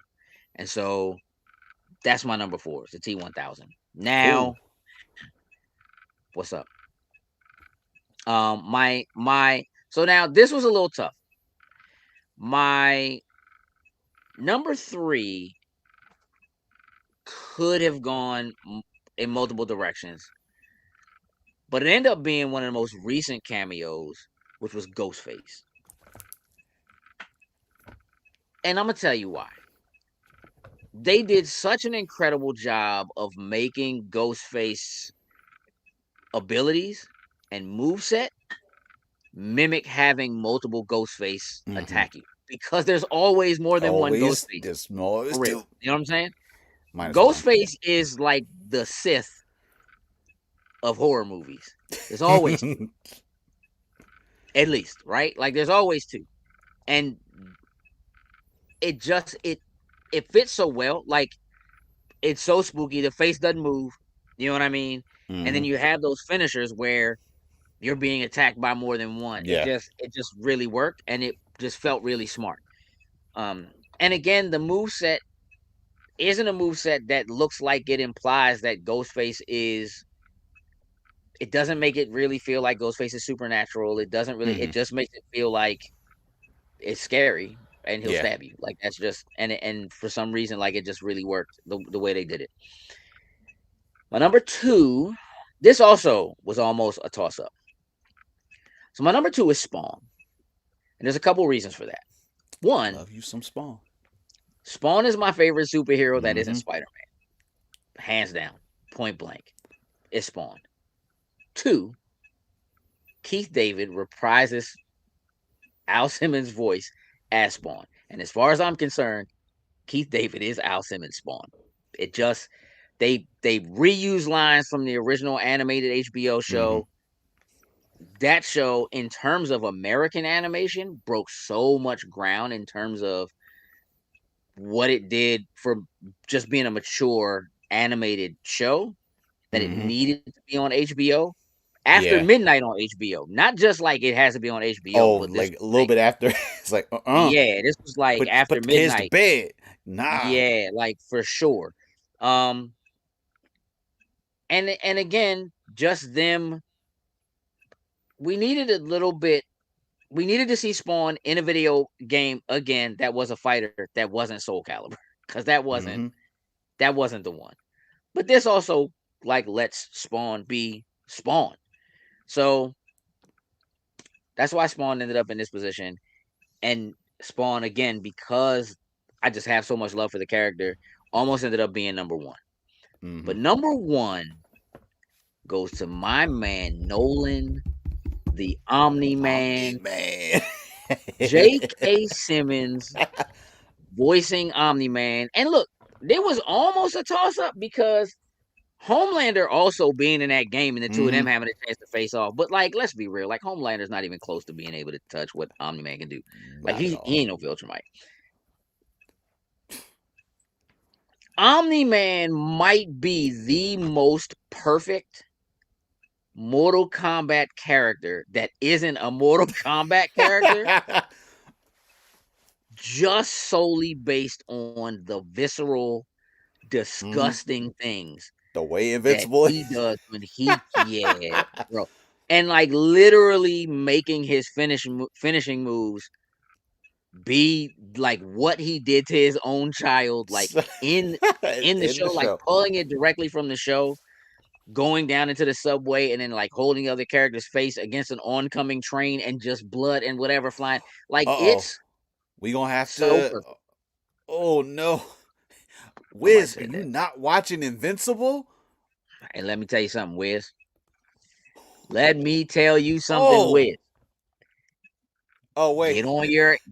And so that's my number 4, the T-1000. Now, Cool. what's up? So now this was a little tough. My number 3 could have gone in multiple directions, but it ended up being one of the most recent cameos, which was Ghostface. And I'm gonna tell you why. They did such an incredible job of making Ghostface abilities and moveset mimic having multiple Ghostface Mhm. attack you, because there's always more than one Always. Ghostface. There's always For real. two. You know what I'm saying? Minus one. Ghostface is like the Sith of horror movies. There's always two, at least, right? Like there's always 2. And it just it fits so well. Like, it's so spooky. The face doesn't move. You know what I mean? And then Mhm. you have those finishers where you're being attacked by more than one. Yeah. It just really worked, and it just felt really smart. And again, the moveset isn't a moveset that looks like it implies that Ghostface is. It doesn't make it really feel like Ghostface is supernatural. It doesn't really. It Mhm. just makes it feel like it's scary and he'll Yeah. stab you. Like that's just and for some reason, like it just really worked the way they did it. My number 2, this also was almost a toss up. So my number 2 is Spawn, and there's a couple reasons for that. One, Love you some Spawn. Spawn is my favorite superhero that isn't Mhm. Spider-Man, hands down, point blank. It's Spawn. 2, Keith David reprises Al Simmons' voice as Spawn, and as far as I'm concerned, Keith David is Al Simmons' Spawn. It just they reuse lines from the original animated HBO show. That show, in terms of American animation, broke so much ground in terms of what it did for just being a mature animated show that it Mhm. needed to be on HBO after Yeah. midnight on HBO. Not just like it has to be on HBO, Oh, but this like a little bit after. It's like, yeah, this was like after put the kids to midnight. bed. Nah. Yeah, like for sure. Um and again, just them, we needed a little bit, we needed to see Spawn in a video game again that was a fighter that wasn't Soul Calibur, because that wasn't Mhm. the one. But this also like lets Spawn be Spawn. So that's why Spawn ended up in this position. And Spawn, again, because I just have so much love for the character, almost ended up being number 1. But Mhm. number 1 goes to my man Nolan, the Omni-Man, Omni-Man. J.K. Simmons voicing Omni-Man. And look, there was almost a toss-up because Homelander also being in that game and the two of them Mhm. having a chance to face off. But like, let's be real, like Homelander's not even close to being able to touch what Omni-Man can do. Like Not at he all. ain't no Viltrumite. Omni-Man might be the most perfect Mortal Kombat character that isn't a Mortal Kombat character, just solely based on the visceral, disgusting things The way that Invincible he is. does when he, yeah, bro, and like literally making his finishing moves be like what he did to his own child, like in the In the show, like show. pulling it directly from the show, going down into the subway, and then like holding the other character's face against an oncoming train, and just blood and whatever flying. Like Uh-oh. it's We gonna have so to. perfect. Oh no. Somebody Wiz, are said you that. not watching Invincible? And let me tell you something, Wiz. Let me tell you something, Oh. Wiz. Oh wait.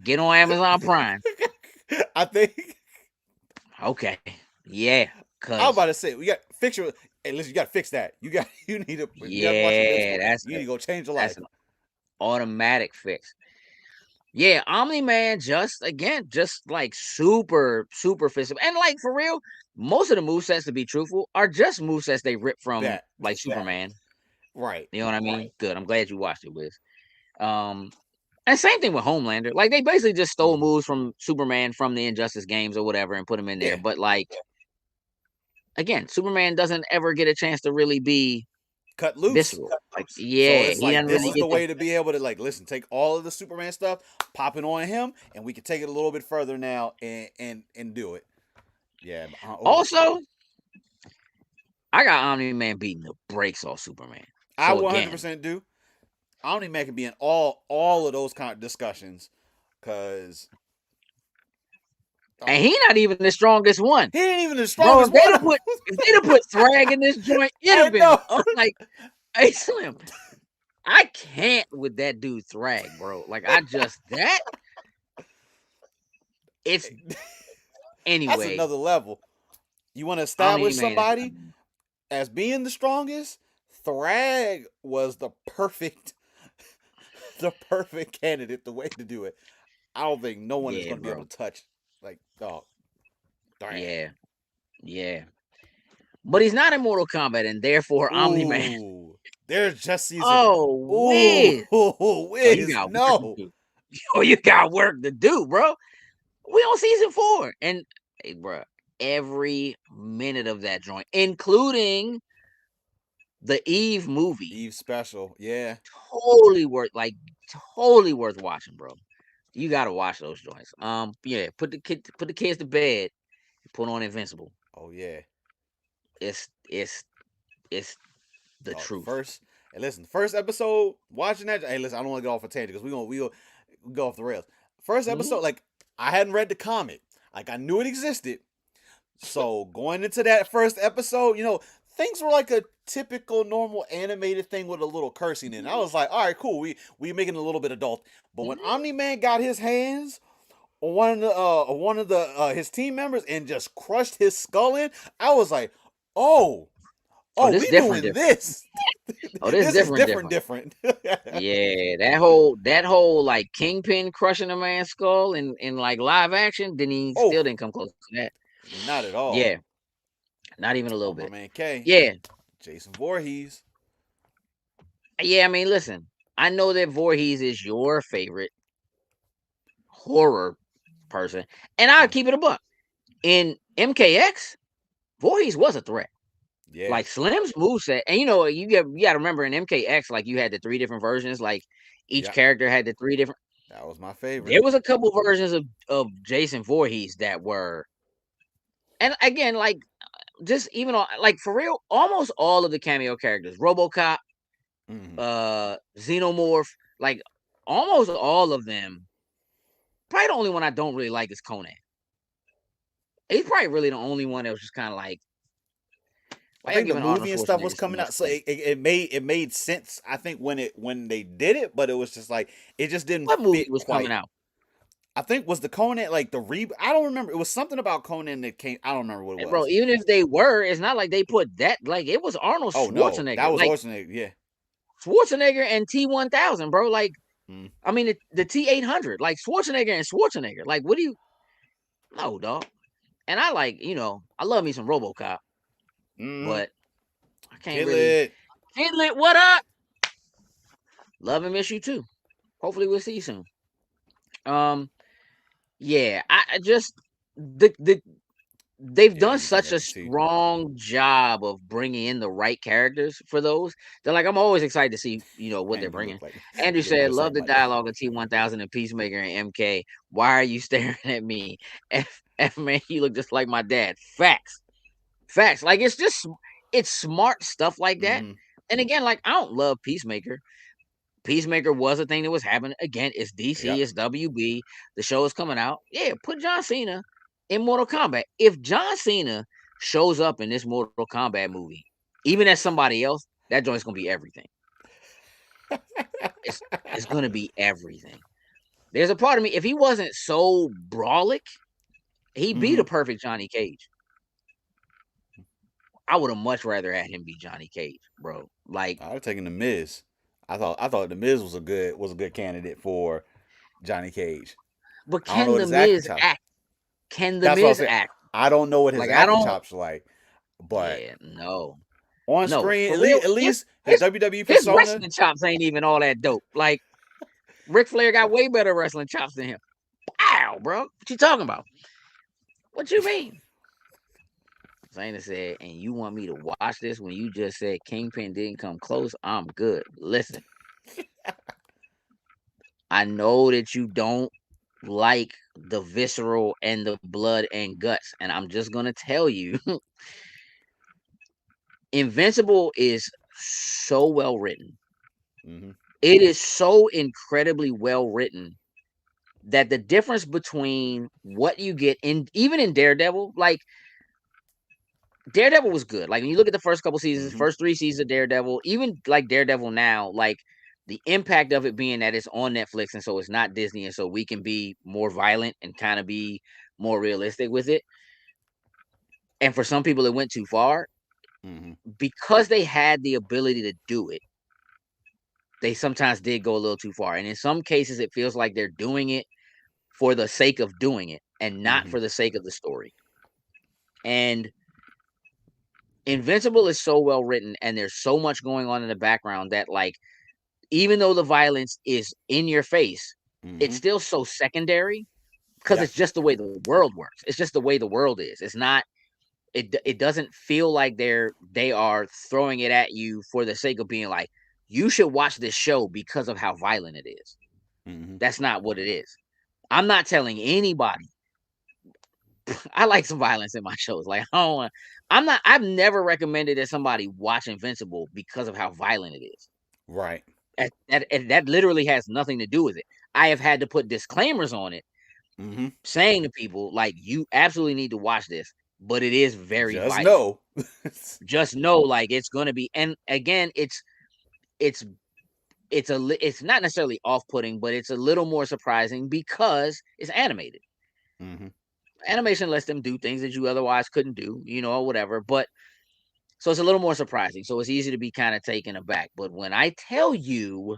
Get on Amazon Prime. I think Okay. Yeah. I was Cause about to say we got fix your. Hey, listen, you got to fix that. You got you need to. If you haven't watched yeah, Invincible, you need to go change your life. that's an automatic fix. Yeah, Omni-Man just again, just like super physical. And like for real, most of the movesets, to be truthful, are just movesets they ripped from Bet. like Superman. Right. You know what I mean? Good. I'm glad you watched it, Wiz. And same thing with Homelander. Like they basically just stole moves from Superman from the Injustice games or whatever and put them in there. Yeah. But like again, Superman doesn't ever get a chance to really be Cut loose. visceral. Like, So yeah, it's he like doesn't this really is get the way to be able to like listen, take all of the Superman stuff, pop it on him, and we can take it a little bit further now and do it. Yeah. Also, I got Omni-Man beating the brakes off Superman. I So again, 100% do. Omni-Man can be in all of those kind of discussions, cause and he not even the strongest one, he ain't even the bro. strongest one. If they'd have put Thrag in this joint, it'd I have been know. like, hey Slim, I can't with that dude Thrag, bro. Like I just that it's That's anyway. another level. You want to establish Omni-Man somebody as being the strongest? Thrag was the perfect candidate, the way to do it. I don't think no one is going to be able to touch like Thrag. Yeah. But he's not in Mortal Kombat, and therefore Omni-Man. Ooh, there's just season. Oh, Wiz. Wiz, You got work no. to do. You got work to do, bro. We on season 4, and hey, bro, every minute of that joint, including the Eve movie, Eve special, yeah. totally worth watching, bro. You gotta watch those joints. Yeah, put the kids to bed. Put on Invincible. Oh yeah. It's it's the Oh, the truth. first. And listen, first episode watching that. Hey, listen, I don't want to go off a tangent because we gonna go off the rails. First episode, like I hadn't read the comic, like I knew it existed. So going into that first episode, things were like a typical normal animated thing with a little cursing in it. I was like, all right, cool. We making it a little bit adult. But when Omni-Man got his hands on one of the his team members and just crushed his skull in, I was like, oh, this we different. doing this. This is different. Yeah, that whole like Kingpin crushing a man's skull in like live action, still didn't come close to that. Not at all. Yeah, not even a little My bit. man K. Yeah, Jason Voorhees. Yeah, I mean, listen, I know that Voorhees is your favorite horror person, and I'll keep it a buck. In MKX, Voorhees was a threat. Yeah. Like Slim's moveset, and you got to remember in MKX, like you had the 3 different versions, like each character had the 3 different. That was my favorite. There was a couple versions of Jason Voorhees that were, and again, like just even on, like for real, almost all of the cameo characters, RoboCop, Xenomorph, like almost all of them. Probably the only one I don't really like is Conan. He's probably really the only one that was just kind of like. I think the movie and stuff was coming out, so it made sense. I think when they did it, but it was just like it just didn't. What movie fit was quite. coming out? I think was the Conan like the I don't remember. It was something about Conan that came. I don't remember what it was. Bro, even if they were, it's not like they put that. Like it was Arnold Schwarzenegger. No, that was like, Schwarzenegger. Yeah, Schwarzenegger and T-1000, bro. Like, I mean the T-800. Like Schwarzenegger and Schwarzenegger. Like, what do you? No, dog. And I like, I love me some RoboCop, but I can't really. Kidlit, what up? Love and miss you too. Hopefully we'll see you soon. Yeah, I just they've done such a strong job of bringing in the right characters for those. They're like, I'm always excited to see, what they're bringing. Andrew said, love the dialogue of T-1000 and Peacemaker and MK. Why are you staring at me? F man, you look just like my dad. Facts. Like it's smart stuff like that. And again, like I don't love Peacemaker. Peacemaker was a thing that was happening. Again, it's DC, it's WB. The show is coming out. Yeah, put John Cena in Mortal Kombat. If John Cena shows up in this Mortal Kombat movie, even as somebody else, that joint's gonna be everything. It's gonna be everything. There's a part of me, if he wasn't so brawlic, he'd be the perfect Johnny Cage. I would have much rather had him be Johnny Cage, bro. Like I was taking the Miz. I thought the Miz was a good candidate for Johnny Cage. But can the Miz act? Can the Miz act? I don't know what his acting chops are like, but no. On screen, at least his WWE persona. His wrestling chops ain't even all that dope. Like Ric Flair got way better wrestling chops than him. Wow, bro. What you talking about? What you mean? Zayna said, and you want me to watch this when you just said Kingpin didn't come close? I'm good. Listen, I know that you don't like the visceral and the blood and guts, and I'm just going to tell you, Invincible is so well written. It is so incredibly well written that the difference between what you get even in Daredevil, like, Daredevil was good. Like when you look at the first couple seasons, first 3 seasons of Daredevil, even like Daredevil now, like the impact of it being that it's on Netflix and so it's not Disney, and so we can be more violent and kind of be more realistic with it. And for some people, it went too far because they had the ability to do it. They sometimes did go a little too far, and in some cases, it feels like they're doing it for the sake of doing it and not for the sake of the story. And Invincible is so well written, and there's so much going on in the background that, like, even though the violence is in your face, it's still so secondary because it's just the way the world works. It's just the way the world is. It's not. It doesn't feel like they are throwing it at you for the sake of being like, you should watch this show because of how violent it is. That's not what it is. I'm not telling anybody. I like some violence in my shows. Like, I've never recommended that somebody watch Invincible because of how violent it is. Right. That literally has nothing to do with it. I have had to put disclaimers on it, saying to people, like, you absolutely need to watch this, but it is very Just violent. know. Just know, like, it's gonna be. And again, it's not necessarily off-putting, but it's a little more surprising because it's animated. Animation lets them do things that you otherwise couldn't do, or whatever. But so it's a little more surprising. So it's easy to be kind of taken aback. But when I tell you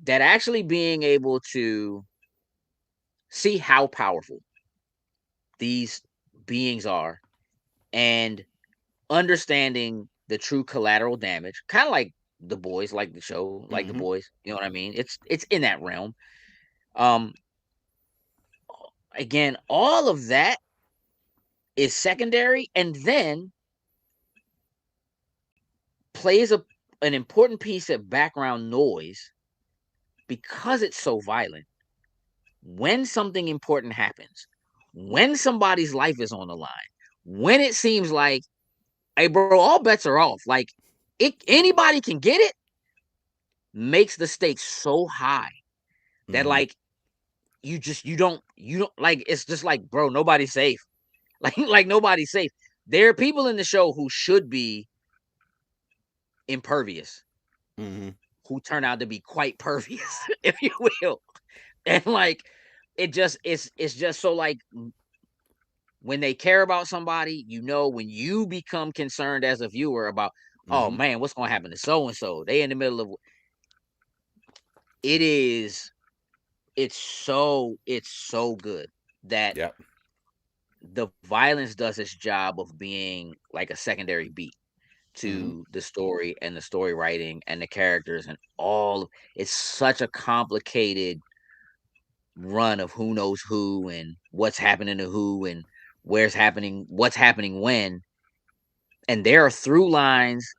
that actually being able to see how powerful these beings are and understanding the true collateral damage, kind of like The Boys, like the show, like The Boys, you know what I mean? It's in that realm. Again, all of that is secondary, and then plays an important piece of background noise because it's so violent. When something important happens, when somebody's life is on the line, when it seems like, hey, bro, all bets are off, like, anybody can get it, makes the stakes so high that, like, you don't like, it's just like, bro, nobody's safe. Like nobody's safe. There are people in the show who should be impervious, who turn out to be quite pervious, if you will. And like, it's just so, like, when they care about somebody, when you become concerned as a viewer about, oh man, what's gonna happen to so and so? They in the middle of it's so good that the violence does its job of being like a secondary beat to the story and the story writing and the characters and all. It's such a complicated run of who knows who and what's happening to who and what's happening when. And there are through lines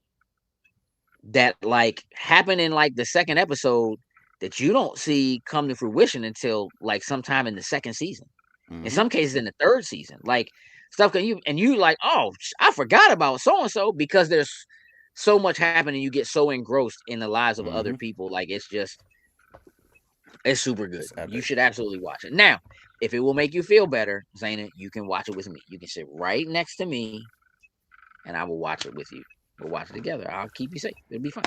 that, like, happen in, like, the second episode that you don't see come to fruition until, like, sometime in the second season. In some cases in the third season. Like, stuff that you like, oh, I forgot about so and so, because there's so much happening. You get so engrossed in the lives of other people. Like, it's super good. You should absolutely watch it. Now, if it will make you feel better, Zaina, you can watch it with me. You can sit right next to me, and I will watch it with you. We'll watch it together. I'll keep you safe. It'll be fine.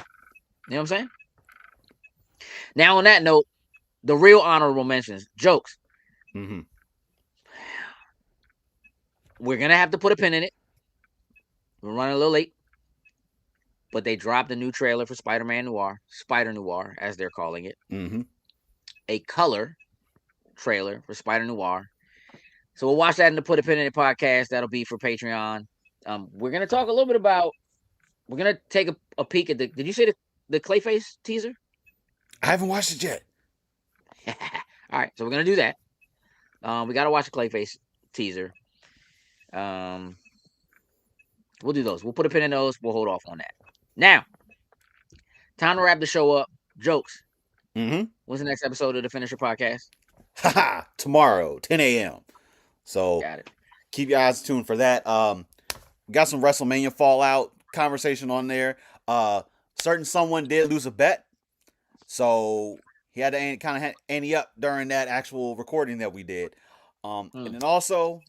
You know what I'm saying? Now, on that note, the real honorable mentions, jokes. We're gonna have to put a pin in it. We're running a little late, but they dropped a new trailer for Spider Noir, as they're calling it. A color trailer for Spider Noir. So we'll watch that in the Put a Pin in It podcast. That'll be for Patreon. We're gonna talk a little bit about. We're gonna take a peek at did you see the Clayface teaser? I haven't watched it yet. All right, so we're gonna do that. We gotta watch the Clayface teaser. We'll do those. We'll put a pin in those. We'll hold off on that. Now, time to wrap the show up. Jokes. When's the next episode of the Finisher podcast? Tomorrow, 10 a.m. So Got it. Keep your eyes tuned for that. We got some WrestleMania Fallout conversation on there. Certain someone did lose a bet, so he had to kind of ante up during that actual recording that we did. And then also,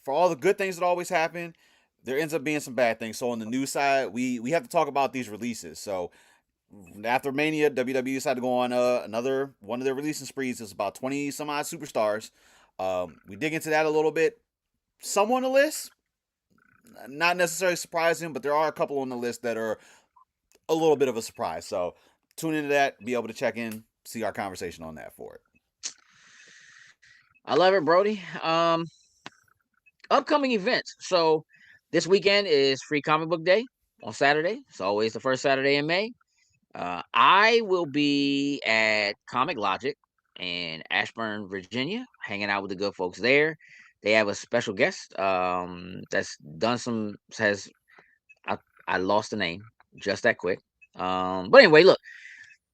for all the good things that always happen, there ends up being some bad things. So on the news side, we have to talk about these releases. So after Mania, WWE decided to go on another one of their releasing sprees. It's about 20 some odd superstars. We dig into that a little bit. Some on the list, not necessarily surprising, but there are a couple on the list that are a little bit of a surprise. So tune into that, be able to check in, see our conversation on that for it. I love it, Brody. Upcoming events. So this weekend is Free Comic Book Day on Saturday. It's always the first Saturday in May. I will be at Comic Logic in Ashburn, Virginia, hanging out with the good folks there. They have a special guest that's done I lost the name just that quick. But anyway, look,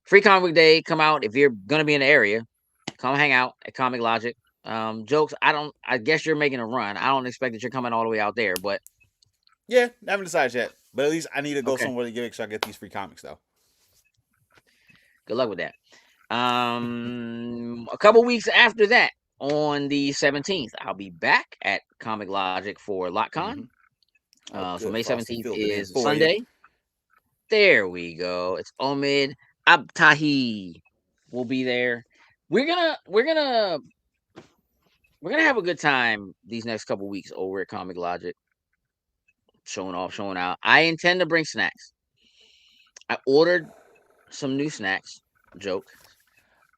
Free Comic Book Day, come out if you're gonna be in the area. come hang out at Comic Logic. Jokes, I guess you're making a run. I don't expect that you're coming all the way out there, but Yeah, I haven't decided yet. But at least I need to go okay. somewhere to make sure I get these free comics though. Good luck with that. A couple weeks after that, on the 17th, I'll be back at Comic Logic for LotCon. So May 17th is Sunday. There we go. It's Omid Abtahi. We'll be there. We're gonna have a good time these next couple weeks over at Comic Logic. Showing off, showing out. I intend to bring snacks. I ordered some new snacks. Joke.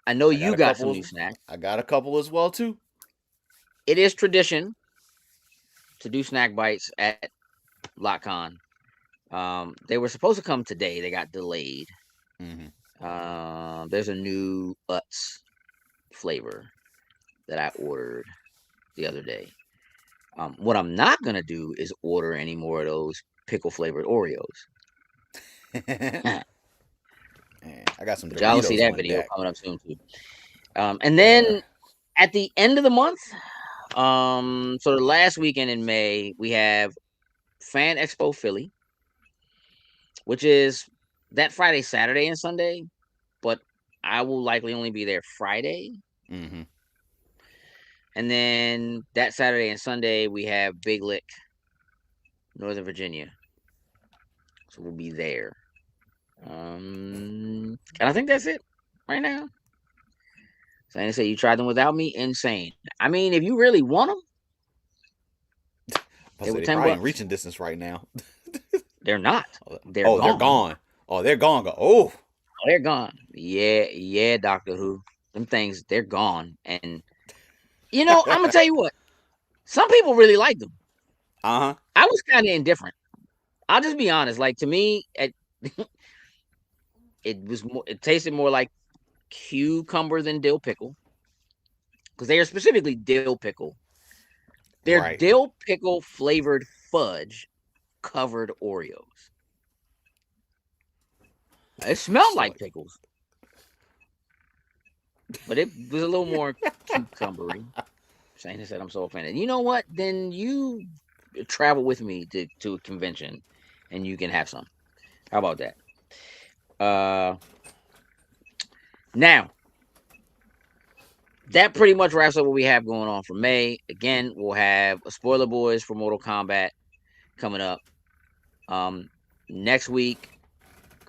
I know you got some new snacks. I got a couple as well too. It is tradition to do snack bites at LotCon. They were supposed to come today. They got delayed. There's a new Utz flavor that I ordered the other day. What I'm not gonna do is order any more of those pickle flavored Oreos. I got some. Y'all will see that video coming up soon too. And then at the end of the month, so the last weekend in May, we have Fan Expo Philly, which is that Friday, Saturday, and Sunday. But I will likely only be there Friday. And then that Saturday and Sunday, we have Big Lick, Northern Virginia. So we'll be there. And I think that's it right now. So I say you tried them without me, insane. I mean, if you really want them, they were $10. In reaching distance right now. They're not. They're gone. They're gone. Oh, they're gone. They're gone. Yeah, Doctor Who. Them things, they're gone. And you know, I'm gonna tell you what. Some people really like them. I was kind of indifferent. I'll just be honest. Like to me, it tasted more like cucumber than dill pickle, because they are specifically dill pickle. They're dill pickle flavored fudge covered Oreos. It smelled like pickles, but it was a little more cucumbery. Shane said, "I'm so offended." You know what? Then you travel with me to a convention, and you can have some. How about that? Now, that pretty much wraps up what we have going on for May. Again, we'll have a Spoiler Boys for Mortal Kombat coming up. Next week,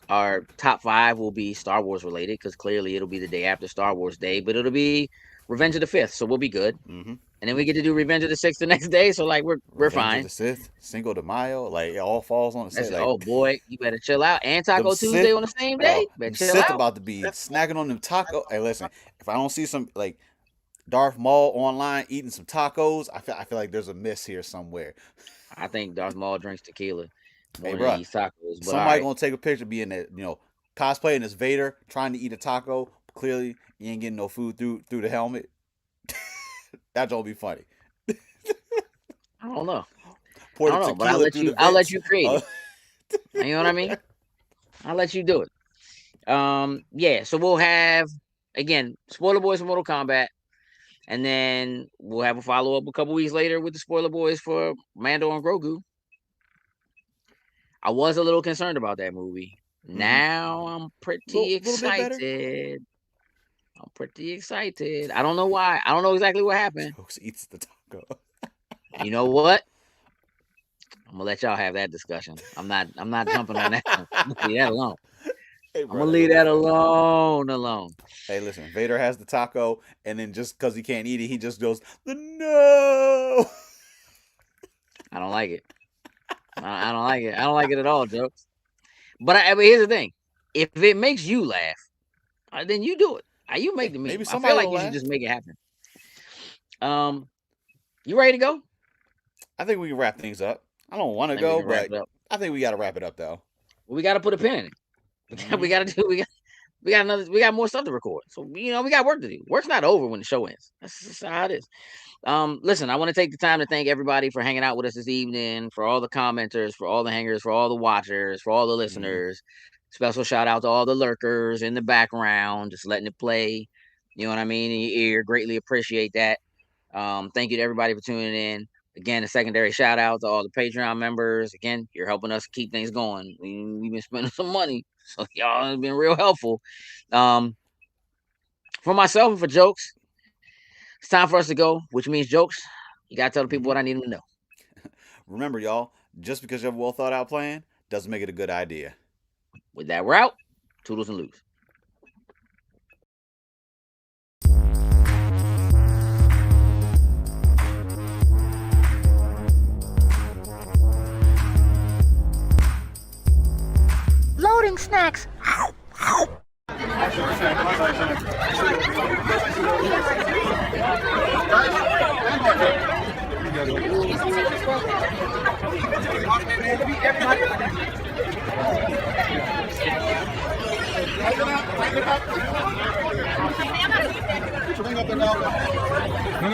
our top 5 will be Star Wars related, because clearly it'll be the day after Star Wars Day, but it'll be Revenge of the 5th, so we'll be good. And then we get to do Revenge of the 6th the next day, so like we're fine. Revenge of the 6th, Cinco de Mayo, like it all falls on the same day. Oh boy, you better chill out. And Taco Tuesday on the same day. Better chill out. About to be snacking on them tacos. Hey, listen, if I don't see some like Darth Maul online eating some tacos, I feel like there's a miss here somewhere. I think Darth Maul drinks tequila more than these tacos. But somebody gonna take a picture being that, cosplaying as Vader trying to eat a taco. Clearly, you ain't getting no food through the helmet. That's gonna be funny. I don't know. But I'll let you create it. You know what I mean? I'll let you do it. Yeah, so we'll have, again, Spoiler Boys for Mortal Kombat, and then we'll have a follow-up a couple weeks later with the Spoiler Boys for Mando and Grogu. I was a little concerned about that movie. Now I'm pretty excited. I'm pretty excited. I don't know why. I don't know exactly what happened. Jokes eats the taco. You know what? I'm gonna let y'all have that discussion. I'm not jumping on that. I'm gonna leave that alone. Hey, I'm gonna leave that alone. Hey, listen, Vader has the taco, and then just because he can't eat it, he just goes, no. I don't like it. I don't like it. I don't like it at all, Jokes. But here's the thing: if it makes you laugh, then you do it. You make the meme. Maybe I feel like you should just make it happen. You ready to go? I think we can wrap things up. I don't want to go, but I think we got to wrap it up though. Well, we got to put a pin in it. We got more stuff to record. So we got work to do. Work's not over when the show ends. That's just how it is. Listen, I want to take the time to thank everybody for hanging out with us this evening, for all the commenters, for all the hangers, for all the watchers, for all the listeners. Special shout out to all the lurkers in the background, just letting it play. You know what I mean? In your ear. Greatly appreciate that. Thank you to everybody for tuning in. Again, a secondary shout out to all the Patreon members. Again, you're helping us keep things going. We've been spending some money, so y'all have been real helpful. For myself and for Jokes, it's time for us to go, which means Jokes, you gotta tell the people what I need them to know. Remember, y'all, just because you have a well thought out plan doesn't make it a good idea. With that, we're out. Toodles and loos. Loading snacks.